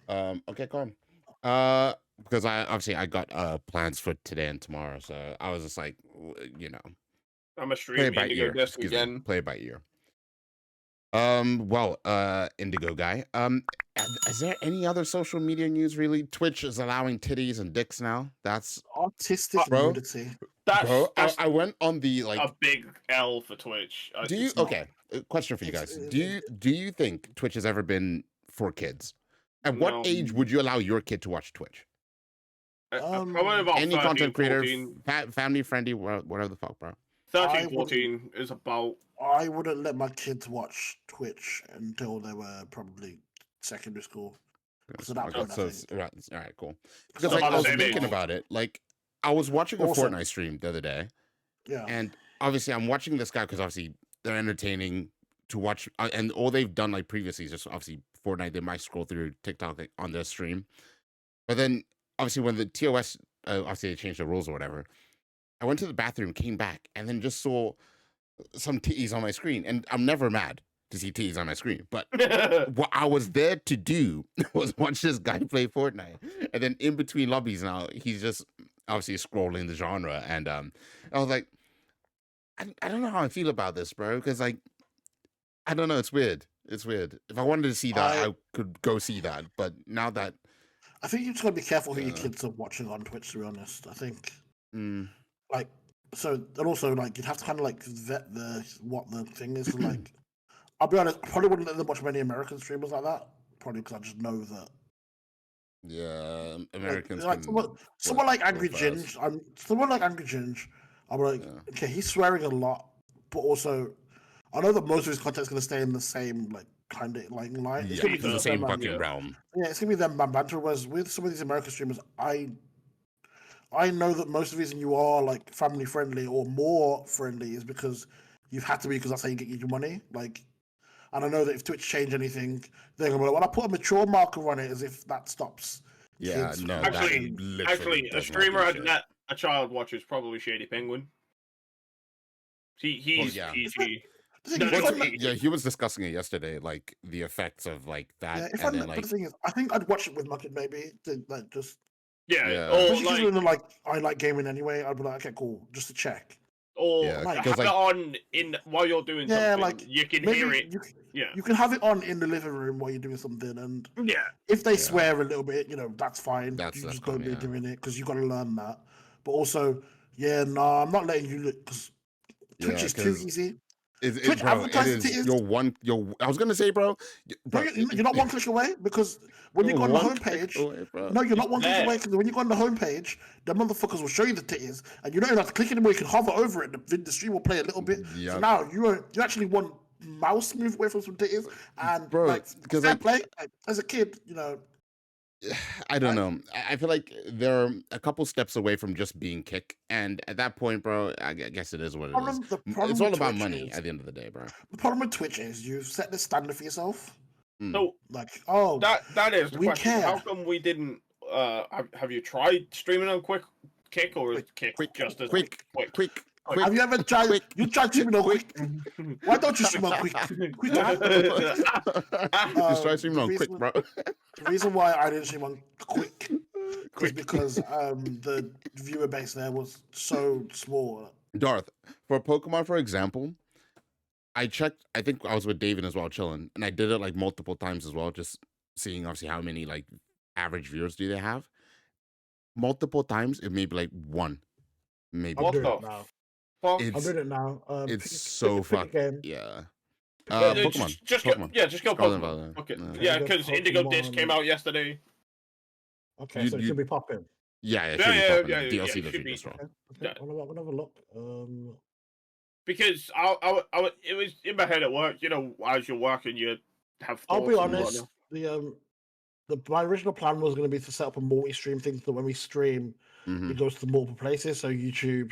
Speaker 1: Okay, calm. Because I got plans for today and tomorrow, so I was just like, you know,
Speaker 2: I'm a
Speaker 1: play
Speaker 2: stream
Speaker 1: it by
Speaker 2: Indigo
Speaker 1: ear.
Speaker 2: Desk
Speaker 1: Excuse me.
Speaker 2: again.
Speaker 1: Play it by ear. Indigo guy. Is there any other social media news really? Twitch is allowing titties and dicks now. That's
Speaker 3: Artistic
Speaker 1: Bro.
Speaker 3: nudity.
Speaker 1: bro.
Speaker 2: That's
Speaker 1: I went on the like.
Speaker 2: a big L for Twitch.
Speaker 1: Do you
Speaker 2: It's not.
Speaker 1: okay? Question for you
Speaker 3: It's-
Speaker 1: guys. Do you think Twitch has ever been for kids? At what
Speaker 2: No.
Speaker 1: age would you allow your kid to watch Twitch?
Speaker 2: Probably about
Speaker 1: Any
Speaker 2: 13,
Speaker 1: content creator,
Speaker 2: 14.
Speaker 1: family friendly, whatever the fuck, bro.
Speaker 2: 13,
Speaker 3: I
Speaker 2: 14 is about.
Speaker 3: I wouldn't let my kids watch Twitch until they were probably secondary school. So that
Speaker 1: Okay,
Speaker 3: point, I
Speaker 1: so
Speaker 3: think.
Speaker 1: right, all right, cool.
Speaker 3: So
Speaker 1: Because like,
Speaker 2: about
Speaker 1: I
Speaker 2: the
Speaker 1: was
Speaker 2: same
Speaker 1: thinking
Speaker 2: age.
Speaker 1: about it. Like, I was watching a
Speaker 3: Also-
Speaker 1: Fortnite stream the other day,
Speaker 3: Yeah.
Speaker 1: and obviously I'm watching this guy because obviously they're entertaining to watch, and all they've done like previously is just obviously Fortnite. They might scroll through TikTok like, on their stream, but then obviously when the TOS obviously they changed the rules or whatever, I went to the bathroom, came back, and then just saw some titties on my screen, and I'm never mad to see titties on my screen, but what I was there to do was watch this guy play Fortnite, and then in between lobbies now he's just obviously scrolling the genre, and I was like, I don't know how I feel about this, bro, because like I don't know, it's weird. It's weird. If I wanted to see that, I could go see that, but now that
Speaker 3: I think you just gotta be careful who your
Speaker 1: Yeah.
Speaker 3: kids are watching on Twitch, to be honest. I think
Speaker 1: mm,
Speaker 3: like so, and also like you'd have to kind of like vet what the thing is. 'Cause, like, I'll be honest, I probably wouldn't let them watch many American streamers like that. Probably because I just know that
Speaker 1: yeah,
Speaker 3: like,
Speaker 1: Americans
Speaker 3: like
Speaker 1: can
Speaker 3: someone like
Speaker 1: go
Speaker 3: Angry
Speaker 1: fast.
Speaker 3: Ginge. Someone like Angry Ginge. I'm like,
Speaker 1: Yeah.
Speaker 3: okay, he's swearing a lot, but also I know that most of his content's gonna stay in the same like kind of like line. It's
Speaker 1: Yeah,
Speaker 3: gonna be
Speaker 1: it's the
Speaker 3: them,
Speaker 1: same
Speaker 3: man.
Speaker 1: fucking
Speaker 2: yeah.
Speaker 1: realm.
Speaker 3: Yeah, it's gonna be them banter. Whereas with some of these American streamers, I know that most of the reason you are like family friendly or more friendly is because you've had to be, because that's how you get your money. Like, and I know that if Twitch change anything, they're gonna be like, well, I put a mature marker on it, as if that stops.
Speaker 1: Yeah,
Speaker 3: kids
Speaker 1: no,
Speaker 3: from
Speaker 1: that
Speaker 2: Actually-
Speaker 1: literally
Speaker 2: Actually, a
Speaker 1: does not
Speaker 2: streamer
Speaker 1: do
Speaker 2: I'd
Speaker 1: shit.
Speaker 2: let a child watch is probably Shady Penguin. He's
Speaker 1: yeah.
Speaker 2: PG.
Speaker 3: The thing
Speaker 2: No,
Speaker 3: is,
Speaker 2: no,
Speaker 3: if
Speaker 1: What's-
Speaker 3: I'm not-
Speaker 1: yeah, he was discussing it yesterday, like the effects of like that,
Speaker 3: yeah, if
Speaker 1: and
Speaker 3: I'm
Speaker 1: then
Speaker 3: not,
Speaker 1: like
Speaker 3: but the thing is, I think I'd watch it with my kid maybe, to, like just
Speaker 2: Yeah,
Speaker 1: Yeah.
Speaker 2: or
Speaker 3: especially 'cause
Speaker 2: like,
Speaker 3: they're like I like gaming anyway. I'd be like, okay, cool, just to check.
Speaker 2: or
Speaker 1: Yeah,
Speaker 3: like-
Speaker 2: have
Speaker 1: 'cause,
Speaker 2: it
Speaker 1: like-
Speaker 2: on in while you're doing
Speaker 3: Yeah,
Speaker 2: something.
Speaker 3: like,
Speaker 2: You can
Speaker 3: Maybe
Speaker 2: hear it.
Speaker 3: you can have it on in the living room while you're doing something, and
Speaker 2: Yeah,
Speaker 3: if they
Speaker 1: Yeah.
Speaker 3: swear a little bit, that's fine.
Speaker 1: That's-
Speaker 3: you
Speaker 1: that's
Speaker 3: just don't
Speaker 1: calm,
Speaker 3: be
Speaker 1: yeah.
Speaker 3: doing it because you got to learn that. But also, yeah, no, I'm not letting you look because Twitch
Speaker 1: Yeah,
Speaker 3: is too
Speaker 1: 'cause
Speaker 3: easy.
Speaker 1: It,
Speaker 3: Twitch
Speaker 1: bro, it
Speaker 3: advertises
Speaker 1: is
Speaker 3: it is-
Speaker 1: your. I was gonna say, bro.
Speaker 3: No, you're not one click away, because when you go on the homepage, no, you're not one click
Speaker 2: there.
Speaker 3: away, because when you go on the homepage, the motherfuckers will show you the titties, and you don't even have to click anymore. You can hover over it. The stream will play a little bit.
Speaker 1: Yeah.
Speaker 3: So now you actually want mouse move away from some ditties, and
Speaker 1: Bro,
Speaker 3: like
Speaker 1: because
Speaker 3: fair
Speaker 1: like
Speaker 3: play. Like, as a kid,
Speaker 1: I don't
Speaker 3: like
Speaker 1: know. I feel like they're a couple steps away from just being kick, and at that point, bro, I guess it is what it is.
Speaker 3: the
Speaker 1: It's
Speaker 3: problem
Speaker 1: all
Speaker 3: with
Speaker 1: about
Speaker 3: Twitch
Speaker 1: money
Speaker 3: is
Speaker 1: at the end of the day, bro.
Speaker 3: the problem with Twitch is you've set the standard for yourself.
Speaker 1: Mm.
Speaker 2: So
Speaker 3: Like, oh,
Speaker 2: that is the
Speaker 3: we
Speaker 2: question. How
Speaker 3: care.
Speaker 2: come we didn't? Have you tried streaming on Kick or is Kick just as
Speaker 1: quick.
Speaker 3: Have you ever tried?
Speaker 1: quick,
Speaker 3: You tried streaming on
Speaker 1: quick.
Speaker 3: quick? Why don't you stream on quick?
Speaker 1: Just try streaming on quick, bro.
Speaker 3: The reason why I didn't stream on quick is because the viewer base there was so small.
Speaker 1: Darth, for Pokemon, for example, I checked. I think I was with David as well, chilling, and I did it like multiple times as well, just seeing obviously how many like average viewers do they have. Multiple times, it may be like one, maybe.
Speaker 2: What
Speaker 3: I'm doing
Speaker 2: the
Speaker 3: it now.
Speaker 2: fuck?
Speaker 3: I'm
Speaker 1: It's
Speaker 3: doing it now.
Speaker 1: it's so
Speaker 3: pick a
Speaker 1: fucked.
Speaker 3: game.
Speaker 1: Yeah.
Speaker 2: Just
Speaker 1: Pokemon.
Speaker 2: just go
Speaker 1: Scarlet and
Speaker 2: Pokemon.
Speaker 1: Violet.
Speaker 2: Okay.
Speaker 1: Yeah.
Speaker 2: Yeah,
Speaker 3: Go
Speaker 2: because Indigo Disc came
Speaker 3: Pokemon.
Speaker 2: out yesterday.
Speaker 3: Okay,
Speaker 1: You-
Speaker 3: so it
Speaker 1: you-
Speaker 3: should be popping.
Speaker 1: Yeah, it
Speaker 2: Yeah,
Speaker 1: should be
Speaker 2: yeah,
Speaker 1: popping.
Speaker 2: yeah,
Speaker 1: The
Speaker 2: yeah,
Speaker 1: DLC
Speaker 2: it
Speaker 1: does
Speaker 2: should be.
Speaker 1: as well.
Speaker 3: Okay,
Speaker 2: Yeah.
Speaker 3: I'll have a look.
Speaker 2: Because it was in my head at work. You know, as you're working, you have.
Speaker 3: I'll be
Speaker 2: thoughts and
Speaker 3: honest.
Speaker 2: whatnot.
Speaker 3: My original plan was going to be to set up a multi-stream thing, so that when we stream,
Speaker 1: Mhm.
Speaker 3: it goes to multiple places. So YouTube,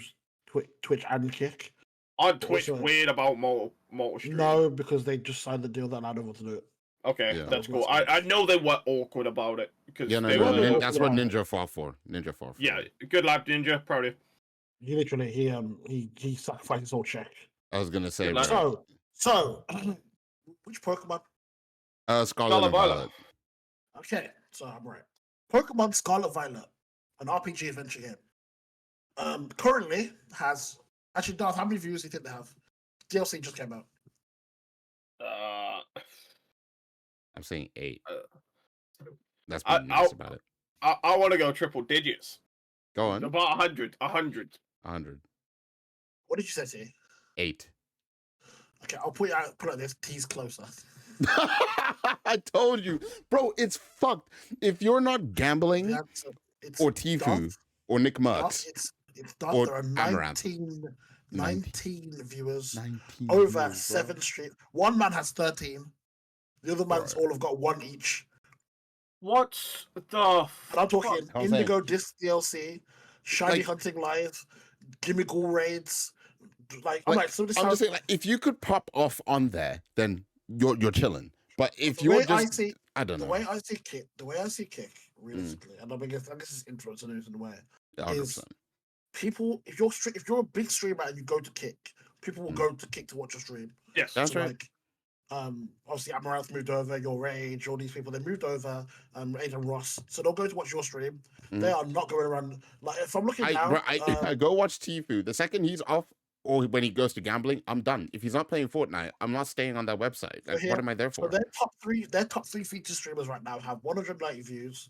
Speaker 3: Twitch, and Kick.
Speaker 2: On Twitch,
Speaker 3: Also-
Speaker 2: weird about multi stream.
Speaker 3: No, because they just signed the deal that I don't want to do it.
Speaker 2: Okay,
Speaker 1: Yeah.
Speaker 2: that's cool. I know they were awkward about it because
Speaker 1: Yeah, no,
Speaker 2: they
Speaker 1: no,
Speaker 2: were.
Speaker 3: Well,
Speaker 1: that's what
Speaker 3: yeah.
Speaker 1: Ninja fought for. Ninja fought for.
Speaker 2: Yeah, good lap, Ninja. Proud of you.
Speaker 3: He literally he sacrificed his whole check.
Speaker 1: I was gonna say,
Speaker 2: Good luck.
Speaker 1: bro.
Speaker 3: So which Pokemon?
Speaker 1: Scarlet
Speaker 2: Scarlet
Speaker 1: and
Speaker 2: Violet.
Speaker 1: Violet.
Speaker 3: Okay, so I'm right. Pokemon Scarlet Violet, an RPG adventure game. Currently has actually Darth, how many views do you think they have? DLC just came out.
Speaker 1: I'm saying 8.
Speaker 2: Uh,
Speaker 1: That's
Speaker 2: I-
Speaker 1: pretty nice
Speaker 2: I'll-
Speaker 1: about it.
Speaker 2: I want to go triple digits.
Speaker 1: Go on.
Speaker 2: About 100. 100.
Speaker 1: 100.
Speaker 3: What did you say, T?
Speaker 1: 8.
Speaker 3: Okay, I'll put it like this. T's closer.
Speaker 1: I told you, bro. It's fucked. If you're not gambling
Speaker 3: Yeah, so it's
Speaker 1: or Tifu
Speaker 3: Darth,
Speaker 1: or Nick
Speaker 3: Darth,
Speaker 1: Mux,
Speaker 3: it's Darth.
Speaker 1: or
Speaker 3: There are
Speaker 1: Amaranth.
Speaker 3: 19 viewers
Speaker 1: 19
Speaker 3: over
Speaker 1: views, bro.
Speaker 3: 7 stream. One man has 13. The other man's
Speaker 1: Bro.
Speaker 3: all have got 1 each.
Speaker 2: What the
Speaker 3: And I'm talking
Speaker 1: I'm
Speaker 3: Indigo Disc DLC, Shiny
Speaker 1: Like-
Speaker 3: Hunting Live, Gimmickle Raids. Like, I'm
Speaker 1: Like,
Speaker 3: like, so this
Speaker 1: I'm
Speaker 3: sounds
Speaker 1: just saying, like, if you could pop off on there, then you're chilling. But if
Speaker 3: the
Speaker 1: you're
Speaker 3: way
Speaker 1: just,
Speaker 3: I
Speaker 1: don't
Speaker 3: the
Speaker 1: know,
Speaker 3: way I see Kick, realistically, and I guess it's influence in a way.
Speaker 1: 100%.
Speaker 3: People, if you're a big streamer and you go to Kick, people will go to Kick to watch your stream.
Speaker 2: Yes.
Speaker 1: That's
Speaker 3: So,
Speaker 1: right.
Speaker 3: like, obviously Amaranth moved over, Your Rage, all these people they moved over. Aiden Ross, so they'll go to watch your stream. They are not going around. Like, if I'm looking now,
Speaker 1: I go watch Tifu. The second he's off or when he goes to gambling, I'm done. If he's not playing Fortnite, I'm not staying on that website. Like,
Speaker 3: here-
Speaker 1: what am I there
Speaker 3: so
Speaker 1: for?
Speaker 3: their top three feature streamers right now have 190 views,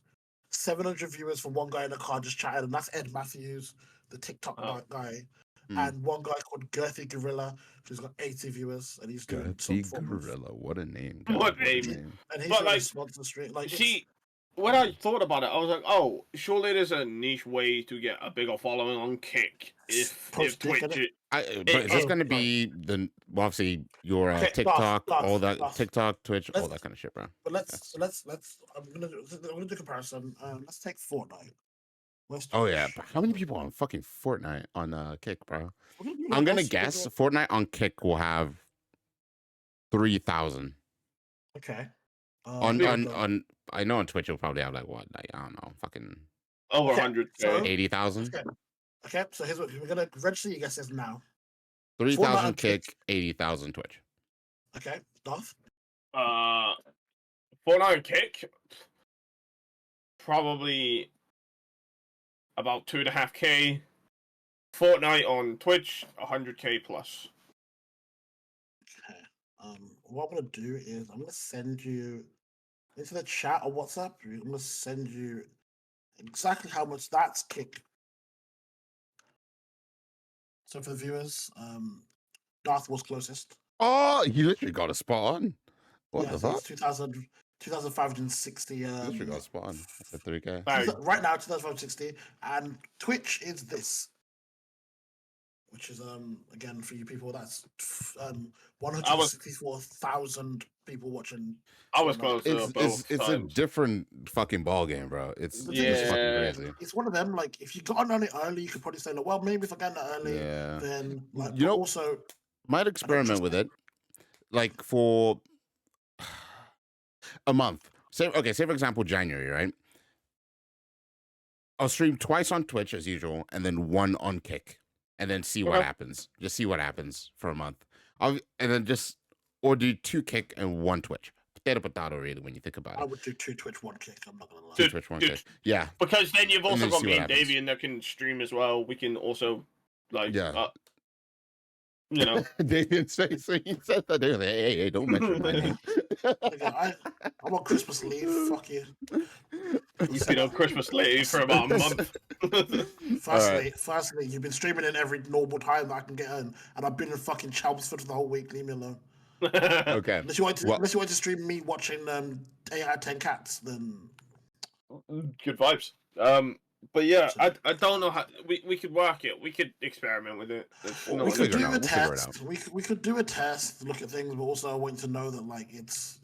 Speaker 3: 700 viewers from one guy in the car just chatting, and that's Ed Matthews, the TikTok
Speaker 2: Oh.
Speaker 3: guy,
Speaker 1: Hmm.
Speaker 3: and one guy called Girthy Gorilla, who's got 80 viewers, and he's doing some
Speaker 1: Girthy
Speaker 3: form of,
Speaker 1: Gorilla. What a name.
Speaker 2: What
Speaker 1: God,
Speaker 2: name?
Speaker 3: and he's
Speaker 2: But,
Speaker 3: doing a
Speaker 2: like,
Speaker 3: sponsor stream. Like, it's-
Speaker 2: See, when I thought about it, I was like, oh, surely there's a niche way to get a bigger following on Kick if
Speaker 3: Post
Speaker 2: Twitch.
Speaker 3: Kick, innit?
Speaker 1: But is this
Speaker 3: oh,
Speaker 1: going to be the obviously your
Speaker 3: Okay,
Speaker 1: TikTok,
Speaker 3: Darth,
Speaker 1: all that
Speaker 3: Darth.
Speaker 1: TikTok, Twitch, all
Speaker 3: Let's-
Speaker 1: that kind of shit, bro?
Speaker 3: But let's I'm gonna do a comparison. Let's take Fortnite. Where's
Speaker 1: Oh yeah,
Speaker 3: Twitch?
Speaker 1: but how many people on fucking Fortnite on Kick, bro?
Speaker 3: We're gonna do
Speaker 1: I'm
Speaker 3: like
Speaker 1: gonna
Speaker 3: this,
Speaker 1: guess
Speaker 3: we're
Speaker 1: Fortnite on Kick will have 3,000.
Speaker 3: Okay.
Speaker 1: On
Speaker 3: here we
Speaker 1: on
Speaker 3: go.
Speaker 1: on I know on Twitch you'll probably have like what, like I don't know, fucking
Speaker 2: Over
Speaker 3: Okay,
Speaker 2: 100K.
Speaker 3: so-
Speaker 1: 80,000.
Speaker 3: Okay, so here's what we're gonna register your guesses now.
Speaker 1: 3,000
Speaker 3: on Kick.
Speaker 1: Kick, 80,000 Twitch.
Speaker 3: Okay, Darth.
Speaker 2: Fortnite and Kick, probably about 2.5K. Fortnite on Twitch, 100K plus.
Speaker 3: Okay. What I'm gonna do is I'm gonna send you into the chat or WhatsApp. I'm gonna send you exactly how much that's Kick. So for the viewers, Darth was closest.
Speaker 1: Oh, he literally got a spot on. What the
Speaker 3: so
Speaker 1: fuck?
Speaker 3: it's 2,560.
Speaker 1: He literally got a spot on for 3K.
Speaker 2: Sorry.
Speaker 3: Right now, 2,560, and Twitch is this. which is again for you people that's
Speaker 2: I was
Speaker 3: 164,000 people watching
Speaker 2: I was
Speaker 3: for a night.
Speaker 2: close to
Speaker 1: It's
Speaker 2: both
Speaker 1: it's a
Speaker 2: times.
Speaker 1: different fucking ball game, bro.
Speaker 3: The
Speaker 1: It's
Speaker 3: thing is,
Speaker 1: just fucking
Speaker 2: Yeah.
Speaker 1: crazy.
Speaker 3: it's one of them. Like, if you got on it early, you could probably say, like, well, maybe if I get on it early,
Speaker 1: Yeah.
Speaker 3: then like,
Speaker 1: You
Speaker 3: but
Speaker 1: know,
Speaker 3: also
Speaker 1: might
Speaker 3: I don't
Speaker 1: experiment
Speaker 3: trust
Speaker 1: with
Speaker 3: it.
Speaker 1: it, like for a month. Say for example, January, right? I'll stream twice on Twitch as usual, and then one on Kick, and then see what
Speaker 2: Okay.
Speaker 1: happens. Just see what happens for a month. And then just or do 2 Kick and 1 Twitch. Potato, really, when you think about
Speaker 3: I
Speaker 1: it.
Speaker 3: would do 2 Twitch, 1 Kick. I'm not gonna lie.
Speaker 1: 2
Speaker 2: Dude,
Speaker 1: Twitch, 1
Speaker 2: dude,
Speaker 1: Kick. Yeah,
Speaker 2: because then you've
Speaker 1: and
Speaker 2: also
Speaker 1: then
Speaker 2: got
Speaker 1: see
Speaker 2: me
Speaker 1: what
Speaker 2: and
Speaker 1: happens.
Speaker 2: Davian that can stream as well. We can also like
Speaker 1: Yeah.
Speaker 2: you know.
Speaker 1: They didn't say so. He said that. They were like, hey, don't mention my name.
Speaker 3: Nigga, I'm on Christmas leave. Fuck you.
Speaker 2: You've been on Christmas leave for about a month.
Speaker 1: All right.
Speaker 3: Firstly, you've been streaming in every normal time that I can get in, and I've been in fucking Chelmsford for the whole week. Leave me alone.
Speaker 1: Okay.
Speaker 3: Unless you want
Speaker 1: Well,
Speaker 3: to stream me watching 8 out of 10 cats, then
Speaker 2: Good vibes. But yeah, I don't know how we could work it. We could experiment with it. It's
Speaker 1: Well,
Speaker 2: not
Speaker 3: we
Speaker 2: an
Speaker 3: could
Speaker 1: figure it
Speaker 3: do
Speaker 1: out.
Speaker 3: a
Speaker 1: We'll figure it out.
Speaker 3: test. We could do a test, look at things, but also I want you to know that like it's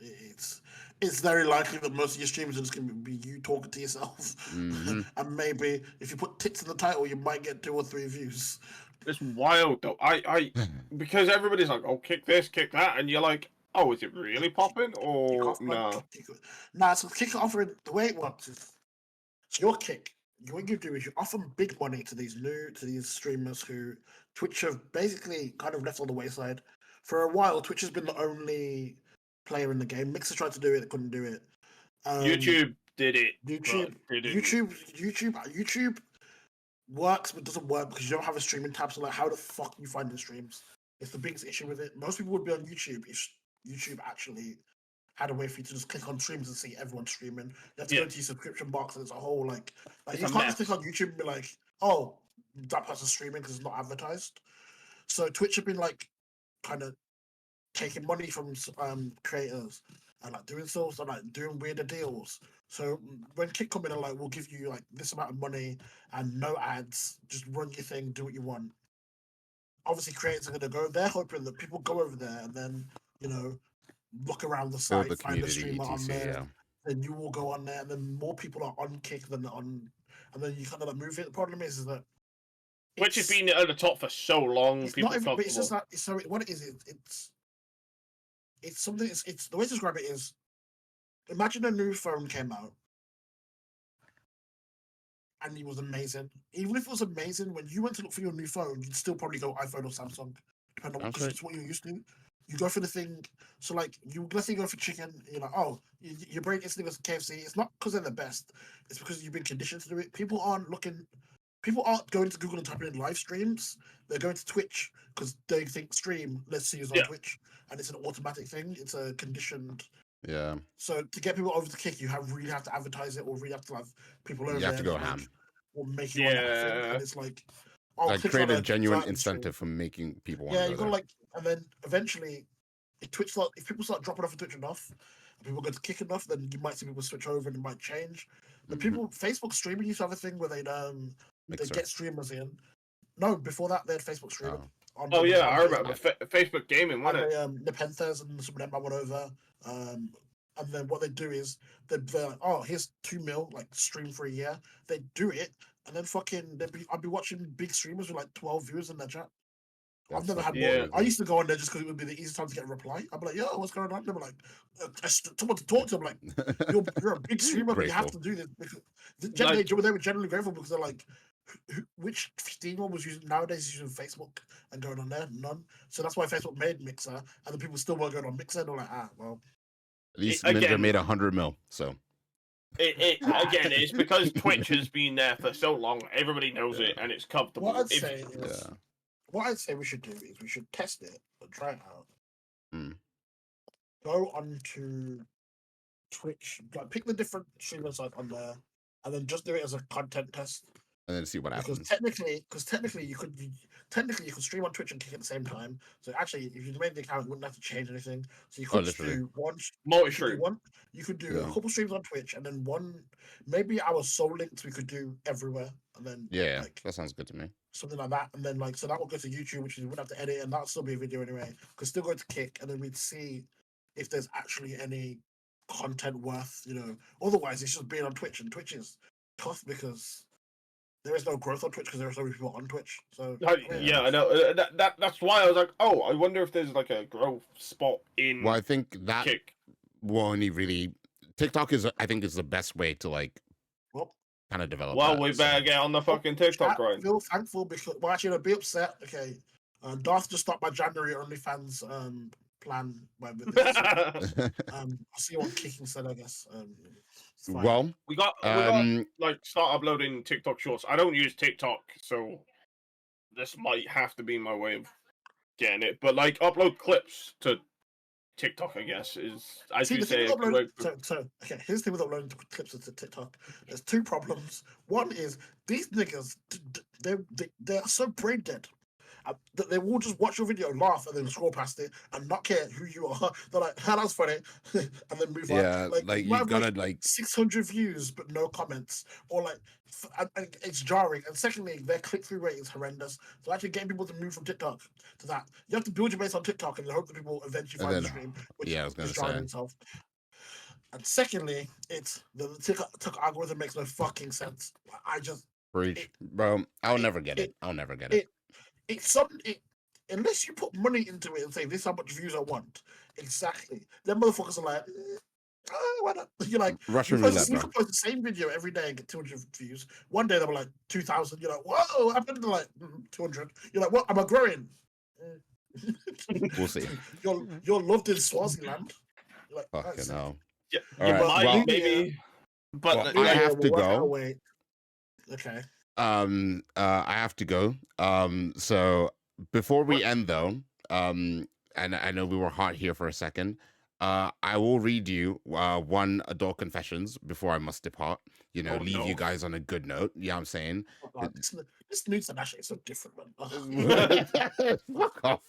Speaker 3: very likely that most of your streams are just going to be you talking to yourself,
Speaker 1: Mhm.
Speaker 3: and maybe if you put tits in the title, you might get 2 or 3 views.
Speaker 2: It's wild though. I because everybody's like, oh, kick this, kick that, and you're like, oh, is it really popping or no?
Speaker 3: Nah, so Kick offering the way it works is so your Kick. What you do is you offer big money to these streamers who Twitch have basically kind of left on the wayside. For a while, Twitch has been the only player in the game. Mixer tried to do it, they couldn't do it.
Speaker 2: YouTube did it.
Speaker 3: YouTube,
Speaker 2: but didn't.
Speaker 3: YouTube works but doesn't work because you don't have a streaming tab. So like, how the fuck you find the streams? It's the biggest issue with it. Most people would be on YouTube if YouTube actually had a way for you to just click on streams and see everyone streaming. You have to go to your subscription box and it's a whole like
Speaker 2: It's
Speaker 3: you
Speaker 2: a
Speaker 3: can't just
Speaker 2: mess.
Speaker 3: click on YouTube and be like, oh, that person's streaming because it's not advertised. So Twitch have been like kind of taking money from creators and like doing so like doing weirder deals. So when Kick come in and like we'll give you like this amount of money and no ads, just run your thing, do what you want. Obviously, creators are gonna go. They're hoping that people go over there and then look around the
Speaker 1: Build
Speaker 3: site,
Speaker 1: the
Speaker 3: find a
Speaker 1: community,
Speaker 3: streamer on
Speaker 1: etc.
Speaker 3: there.
Speaker 1: Yeah.
Speaker 3: Then you will go on there, and then more people are on Kick than on, and then you kind of like move it. The problem is that
Speaker 2: Twitch has been at the top for so long.
Speaker 3: it's
Speaker 2: People
Speaker 3: not even, but it's just
Speaker 2: comfortable.
Speaker 3: that. So what it is, it's something. It's the way to describe it is, imagine a new phone came out, and it was amazing. Even if it was amazing, when you went to look for your new phone, you'd still probably go iPhone or Samsung, depending on because
Speaker 1: Okay.
Speaker 3: it's what you're used to. You go for the thing. So like let's say you go for chicken. You're like, oh, your brain instantly goes to KFC. It's not because they're the best. It's because you've been conditioned to do it. People aren't going to Google and typing in live streams. They're going to Twitch because they think stream. Let's see who's on Twitch, and it's an automatic thing. It's a conditioned.
Speaker 1: Yeah.
Speaker 3: So to get people over the Kick, you really have to advertise it, or really have to have people over
Speaker 1: You have to
Speaker 3: there
Speaker 1: go
Speaker 3: like,
Speaker 1: ham.
Speaker 3: or make you want that thing.
Speaker 2: Yeah.
Speaker 3: And it's like, oh,
Speaker 1: Like
Speaker 3: click
Speaker 1: create
Speaker 3: on
Speaker 1: a genuine
Speaker 3: certain stream.
Speaker 1: incentive for making people want
Speaker 3: Yeah,
Speaker 1: to
Speaker 3: you
Speaker 1: go
Speaker 3: gotta
Speaker 1: there.
Speaker 3: like, and then eventually, if people start dropping off of Twitch enough, and people go to Kick enough, then you might see people switch over and it might change. The people, Facebook streaming used to have a thing where they
Speaker 1: Mixer.
Speaker 3: get streamers in. No, before that they had Facebook streaming.
Speaker 1: Oh.
Speaker 2: Oh yeah, I remember Facebook gaming, wasn't it?
Speaker 3: Nepenthes and some of them I went over. And then what they do is they're like, oh, here's 2 mil, like stream for a year. They do it, and then fucking I'd be watching big streamers with like 12 viewers in their chat. I've never had more.
Speaker 2: Yeah.
Speaker 3: I used to go on there just because it would be the easiest time to get a reply. I'd be like, yo, what's going on? They'd be like, someone to talk to. I'm like, you're a big streamer, but you have to do this. Because they were generally grateful because they're like, which streamer was using nowadays using Facebook and going on there? None. So that's why Facebook made Mixer, and the people still weren't going on Mixer. They're like, well.
Speaker 1: At least Ninja made 100 mil, so.
Speaker 2: Again, it's because Twitch has been there for so long. Everybody knows it, and it's comfortable.
Speaker 3: What I'd say we should do is we should test it and try it out. Go onto Twitch, like pick the different streamers like on there, and then just do it as a content test.
Speaker 1: And then see what happens.
Speaker 3: Because technically you could stream on Twitch and Kick at the same time. So actually, if you made the account, you wouldn't have to change anything. So you could just do one
Speaker 2: multi-stream.
Speaker 3: You could do a couple streams on Twitch, and then maybe our soul links we could do everywhere, and then
Speaker 1: that sounds good to me.
Speaker 3: something like that, and then like so that will go to YouTube, which is we would have to edit, and that'll still be a video anyway. Could still go to Kick, and then we'd see if there's actually any content worth, Otherwise, it's just being on Twitch, and Twitch is tough because there is no growth on Twitch because there are so many people on Twitch. So
Speaker 2: yeah, I know. That's why I was like, oh, I wonder if there's like a growth spot in.
Speaker 1: Well, I think that
Speaker 2: Kick.
Speaker 1: will only really TikTok is I think is the best way to like
Speaker 3: well,
Speaker 1: kind of develop.
Speaker 2: Well,
Speaker 1: that,
Speaker 2: we
Speaker 1: so.
Speaker 2: better get on the fucking TikTok
Speaker 3: I
Speaker 2: grind.
Speaker 3: feel thankful because actually, be upset. Okay, Darth just stopped my January OnlyFans plan by this. I'll see what Kicking said. I guess. It's fine.
Speaker 1: Well,
Speaker 2: we got like start uploading TikTok shorts. I don't use TikTok, so this might have to be my way of getting it. But like upload clips to TikTok, I guess, is as
Speaker 3: See,
Speaker 2: you
Speaker 3: the thing
Speaker 2: say.
Speaker 3: with okay, here's the thing with uploading clips to TikTok. There's two problems. One is these niggas, they're so brain dead. They will just watch your video, laugh, and then scroll past it and not care who you are. They're like, "Hey, that's funny," and then move on.
Speaker 1: yeah, like
Speaker 3: you
Speaker 1: you're gonna
Speaker 3: 600 views but no comments, or and it's jarring. And secondly, their click-through rate is horrendous. So actually getting people to move from TikTok to that, you have to build your base on TikTok and hope that people eventually find the stream, which
Speaker 1: I was gonna
Speaker 3: is jarring
Speaker 1: say.
Speaker 3: itself. And secondly, it's the TikTok algorithm makes no fucking sense. I just
Speaker 1: Preach, bro. I'll never get it. I'll never get it.
Speaker 3: It's unless you put money into it and say this is how much views I want. Exactly. Then motherfuckers are like, why not? You're like,
Speaker 1: Russian
Speaker 3: you
Speaker 1: roulette, bro.
Speaker 3: can post the same video every day and get 200 views. One day they were like 2,000. You're like, whoa, what happened to like 200? You're like, what? Am I growing?
Speaker 1: We'll see.
Speaker 3: You're loved in Swaziland. You're like,
Speaker 1: Fucking hell.
Speaker 2: Yeah,
Speaker 1: All right, well,
Speaker 2: maybe. But
Speaker 1: I have to go.
Speaker 3: Okay.
Speaker 1: I have to go. So before we end though, and I know we were hot here for a second. I will read you one adult confessions before I must depart. Leave you guys on a good note. You know what I'm saying?
Speaker 3: Oh, God, this news and actually is so different, man.
Speaker 1: Fuck off.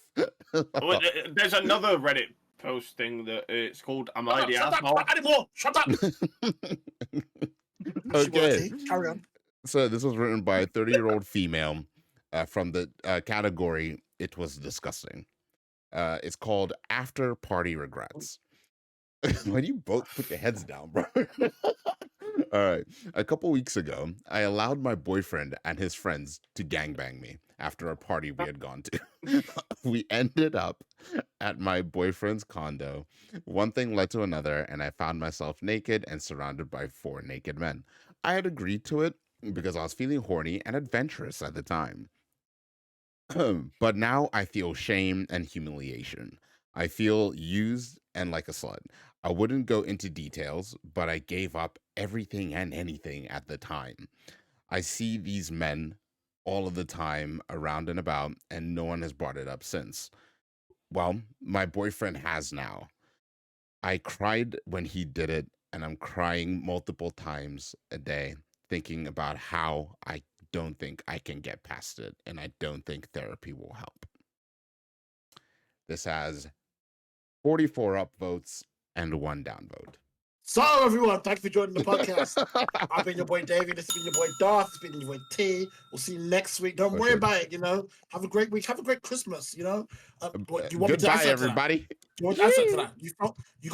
Speaker 2: There's another Reddit posting that it's called "Am I the
Speaker 3: Shut
Speaker 2: asshole?"
Speaker 3: up! Anymore! Shut up!
Speaker 1: Okay.
Speaker 3: Carry on.
Speaker 1: So this was written by a 30-year-old female from the category "It was disgusting." It's called "After Party Regrets." Why do you both put your heads down, bro? All right. A couple weeks ago, I allowed my boyfriend and his friends to gangbang me after a party we had gone to. We ended up at my boyfriend's condo. One thing led to another, and I found myself naked and surrounded by 4 naked men. I had agreed to it because I was feeling horny and adventurous at the time. But now I feel shame and humiliation. I feel used and like a slut. I wouldn't go into details, but I gave up everything and anything at the time. I see these men all of the time around and about, and no one has brought it up since. Well, my boyfriend has now. I cried when he did it, and I'm crying multiple times a day, thinking about how I don't think I can get past it, and I don't think therapy will help. This has 44 upvotes and 1 downvote.
Speaker 3: So, everyone, thank you for joining the podcast. I've been your boy David. This has been your boy Darth. It's been your boy T. We'll see you next week. Don't worry about it. Have a great week. Have a great Christmas. Do you want me to
Speaker 1: Goodbye,
Speaker 3: answer
Speaker 1: everybody.
Speaker 3: To that? Do you want to answer to that? You